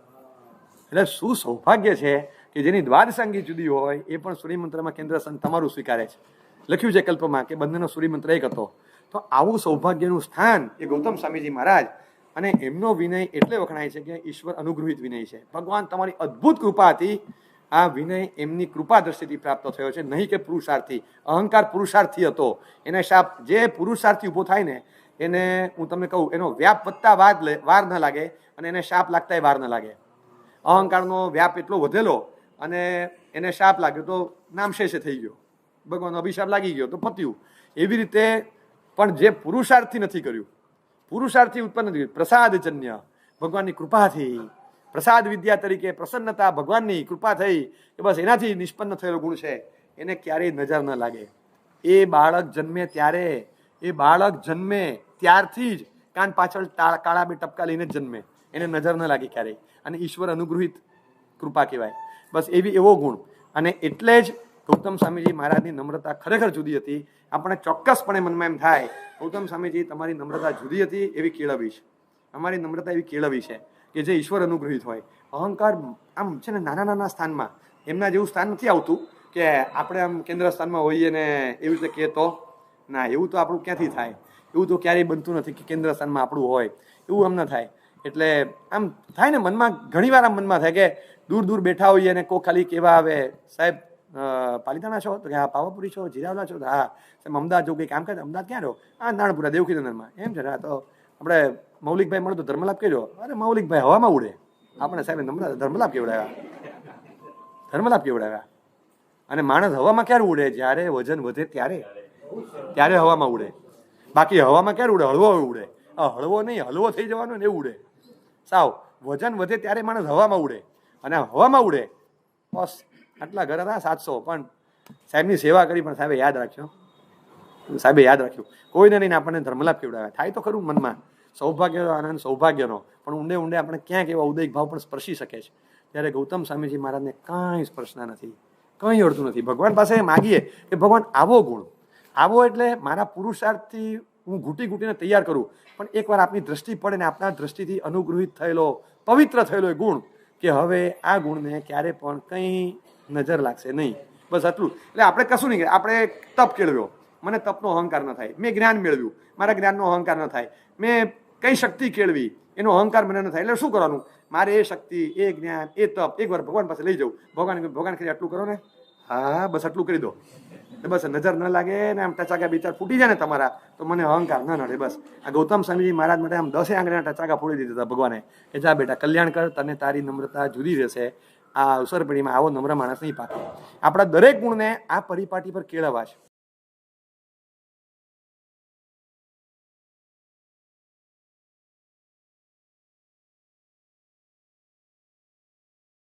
[SPEAKER 1] એટલે શું સૌભાગ્ય છે કે જેની દ્વાદશાંગી જુદી હોય એ પણ સૂર્યમંત્રમાં કેન્દ્ર સ્થાન તમારું સ્વીકારે છે. લખ્યું છે કલ્પમાં કે બંનેનો સૂર્યમંત્ર એક હતો. તો આવું સૌભાગ્યનું સ્થાન એ ગૌતમ સ્વામીજી મહારાજ અને એમનો વિનય એટલે વખણાય છે કે ઈશ્વર અનુગ્રહિત વિનય છે. ભગવાન તમારી અદ્ભુત કૃપા હતી, આ વિનય એમની કૃપા દ્રષ્ટિથી પ્રાપ્ત થયો છે, નહીં કે પુરુષાર્થી. અહંકાર પુરુષાર્થી હતો, એને શાપ. જે પુરુષાર્થી ઊભો થાય ને એને હું તમને કહું, એનો વ્યાપ વધતા વાર ન લાગે અને એને શાપ લાગતા વાર ન લાગે. અહંકારનો વ્યાપ એટલો વધેલો અને એને શાપ લાગ્યો તો નામ શેષે થઈ ગયો, ભગવાનનો અભિશાપ લાગી ગયો તો પત્યું. એવી રીતે પણ જે પુરુષાર્થી નથી કર્યું, પુરુષાર્થી ઉત્પન્ન નથી, પ્રસાદજન્ય ભગવાનની કૃપાથી, પ્રસાદ વિદ્યા તરીકે પ્રસન્નતા ભગવાનની કૃપા થઈ કે બસ એનાથી નિષ્પન્ન થયેલો ગુણ છે, એને ક્યારેય નજર ન લાગે. એ બાળક જન્મે ત્યારે, એ બાળક જન્મે ત્યારથી જ કાન પાછળ કાળા બે ટપકા લઈને જ જન્મે, એને નજર ન લાગે ક્યારેય. અને ઈશ્વર અનુગ્રહિત કૃપા કહેવાય. બસ એવો ગુણ. અને એટલે જ ગૌતમ સ્વામીજી મહારાજની નમ્રતા ખરેખર જુદી હતી. આપણે ચોક્કસપણે મનમાં એમ થાય, ગૌતમ સ્વામીજી તમારી નમ્રતા જુદી હતી, એવી કેળવી છે. અમારી નમ્રતા એવી કેળવી છે કે જે ઈશ્વર અનુગ્રહિત હોય. અહંકાર આમ છે ને નાના નાના સ્થાનમાં, એમના જેવું સ્થાન નથી આવતું કે આપણે આમ કેન્દ્ર સ્થાનમાં હોઈએ ને એવી રીતે કહેતો ના. એવું તો આપણું ક્યાંથી થાય? એવું તો ક્યારેય બનતું નથી કે કેન્દ્ર સ્થાનમાં આપણું હોય, એવું આમ ન થાય. એટલે આમ થાય ને મનમાં, ઘણી વાર આમ મનમાં થાય કે દૂર દૂર બેઠા હોઈએ ને કોઈ ખાલી કેવા આવે, સાહેબ પાલિતાણા છો? તો કે હા. પાવાપુરી છો? જીરાવલા છો? હા. સાહેબ અમદાવાદ જો કંઈ કામ કરે? અમદાવાદ ક્યાં રહો? હા, નાણપુરા દેવખીનગરમાં. એમ છે ને? તો આપણે મૌલિકભાઈ મળો તો ધર્મલાભ કહેજો. અરે મૌલિકભાઈ હવામાં ઉડે. આપણે સાહેબ ધર્મલાભ કેવડાવ્યા, ધર્મલાભ કેવડાવ્યા. અને માણસ હવામાં ક્યારે ઉડે? જ્યારે વજન વધે ત્યારે હવામાં ઉડે. બાકી હવામાં ક્યારે ઉડે? હળવો ઉડે. હળવો નહીં, હલવો થઈ જવાનો ને એવું ઉડે. સાવ વજન વધે ત્યારે માણસ હવામાં ઉડે. અને હવામાં ઉડે બસ આટલા ઘર હતા 700, પણ સાહેબની સેવા કરી, પણ સાહેબે યાદ રાખ્યો, સાહેબે યાદ રાખ્યું. કોઈને નહીં આપણને ધર્મલાભ કેવડાવ્યા. થાય તો ખરું મનમાં સૌભાગ્યનો આનંદ, સૌભાગ્યનો, પણ ઊંડે ઊંડે આપણે ક્યાંક એવા ઉદય ભાવ પણ સ્પર્શી શકે છે. ત્યારે ગૌતમ સ્વામીજી મહારાજને કાંઈ સ્પર્શના નથી, કંઈ અડતું નથી. ભગવાન પાસે માગીએ કે ભગવાન આવો ગુણ, આવો એટલે મારા પુરુષાર્થથી હું ઘૂંટી ઘૂંટીને તૈયાર કરું, પણ એકવાર આપની દ્રષ્ટિ પડે ને આપના દ્રષ્ટિથી અનુગ્રહિત થયેલો, પવિત્ર થયેલો એ ગુણ, કે હવે આ ગુણને ક્યારે પણ કંઈ નજર લાગશે નહીં. બસ આટલું. એટલે આપણે કશું નહીં, આપણે તપ કેળવ્યો, મને તપનો અહંકાર ન થાય. મેં જ્ઞાન મેળવ્યું, મારા જ્ઞાનનો અહંકાર ન થાય. મેં કઈ શક્તિ કેળવી, એનો અહંકાર મને ન થાય. એટલે શું કરવાનું? મારે એ શક્તિ, એ જ્ઞાન, એ તપ એકવાર ભગવાન પાસે લઈ જવું. ભગવાન કરી આટલું કરો ને, હા બસ આટલું કરી દો, બસ નજર ન લાગે ને આમ ટચાકા બે ચાર ફૂટી જાય ને તમારા, તો મને અહંકાર ન નડે. બસ આ ગૌતમ સ્વામીજી મહારાજ માટે આમ 10 આંગળીના ટચાકા ફોડી દીધા હતા ભગવાને, કે જા બેટા કલ્યાણ કર, તને તારી નમ્રતા જુદી રહેશે. આ અવસર પેઢીમાં આવો નમ્ર માણસ નહીં પાકે. આપણા દરેક ગુણને આ પરિપાટી પર કેળવવા છે.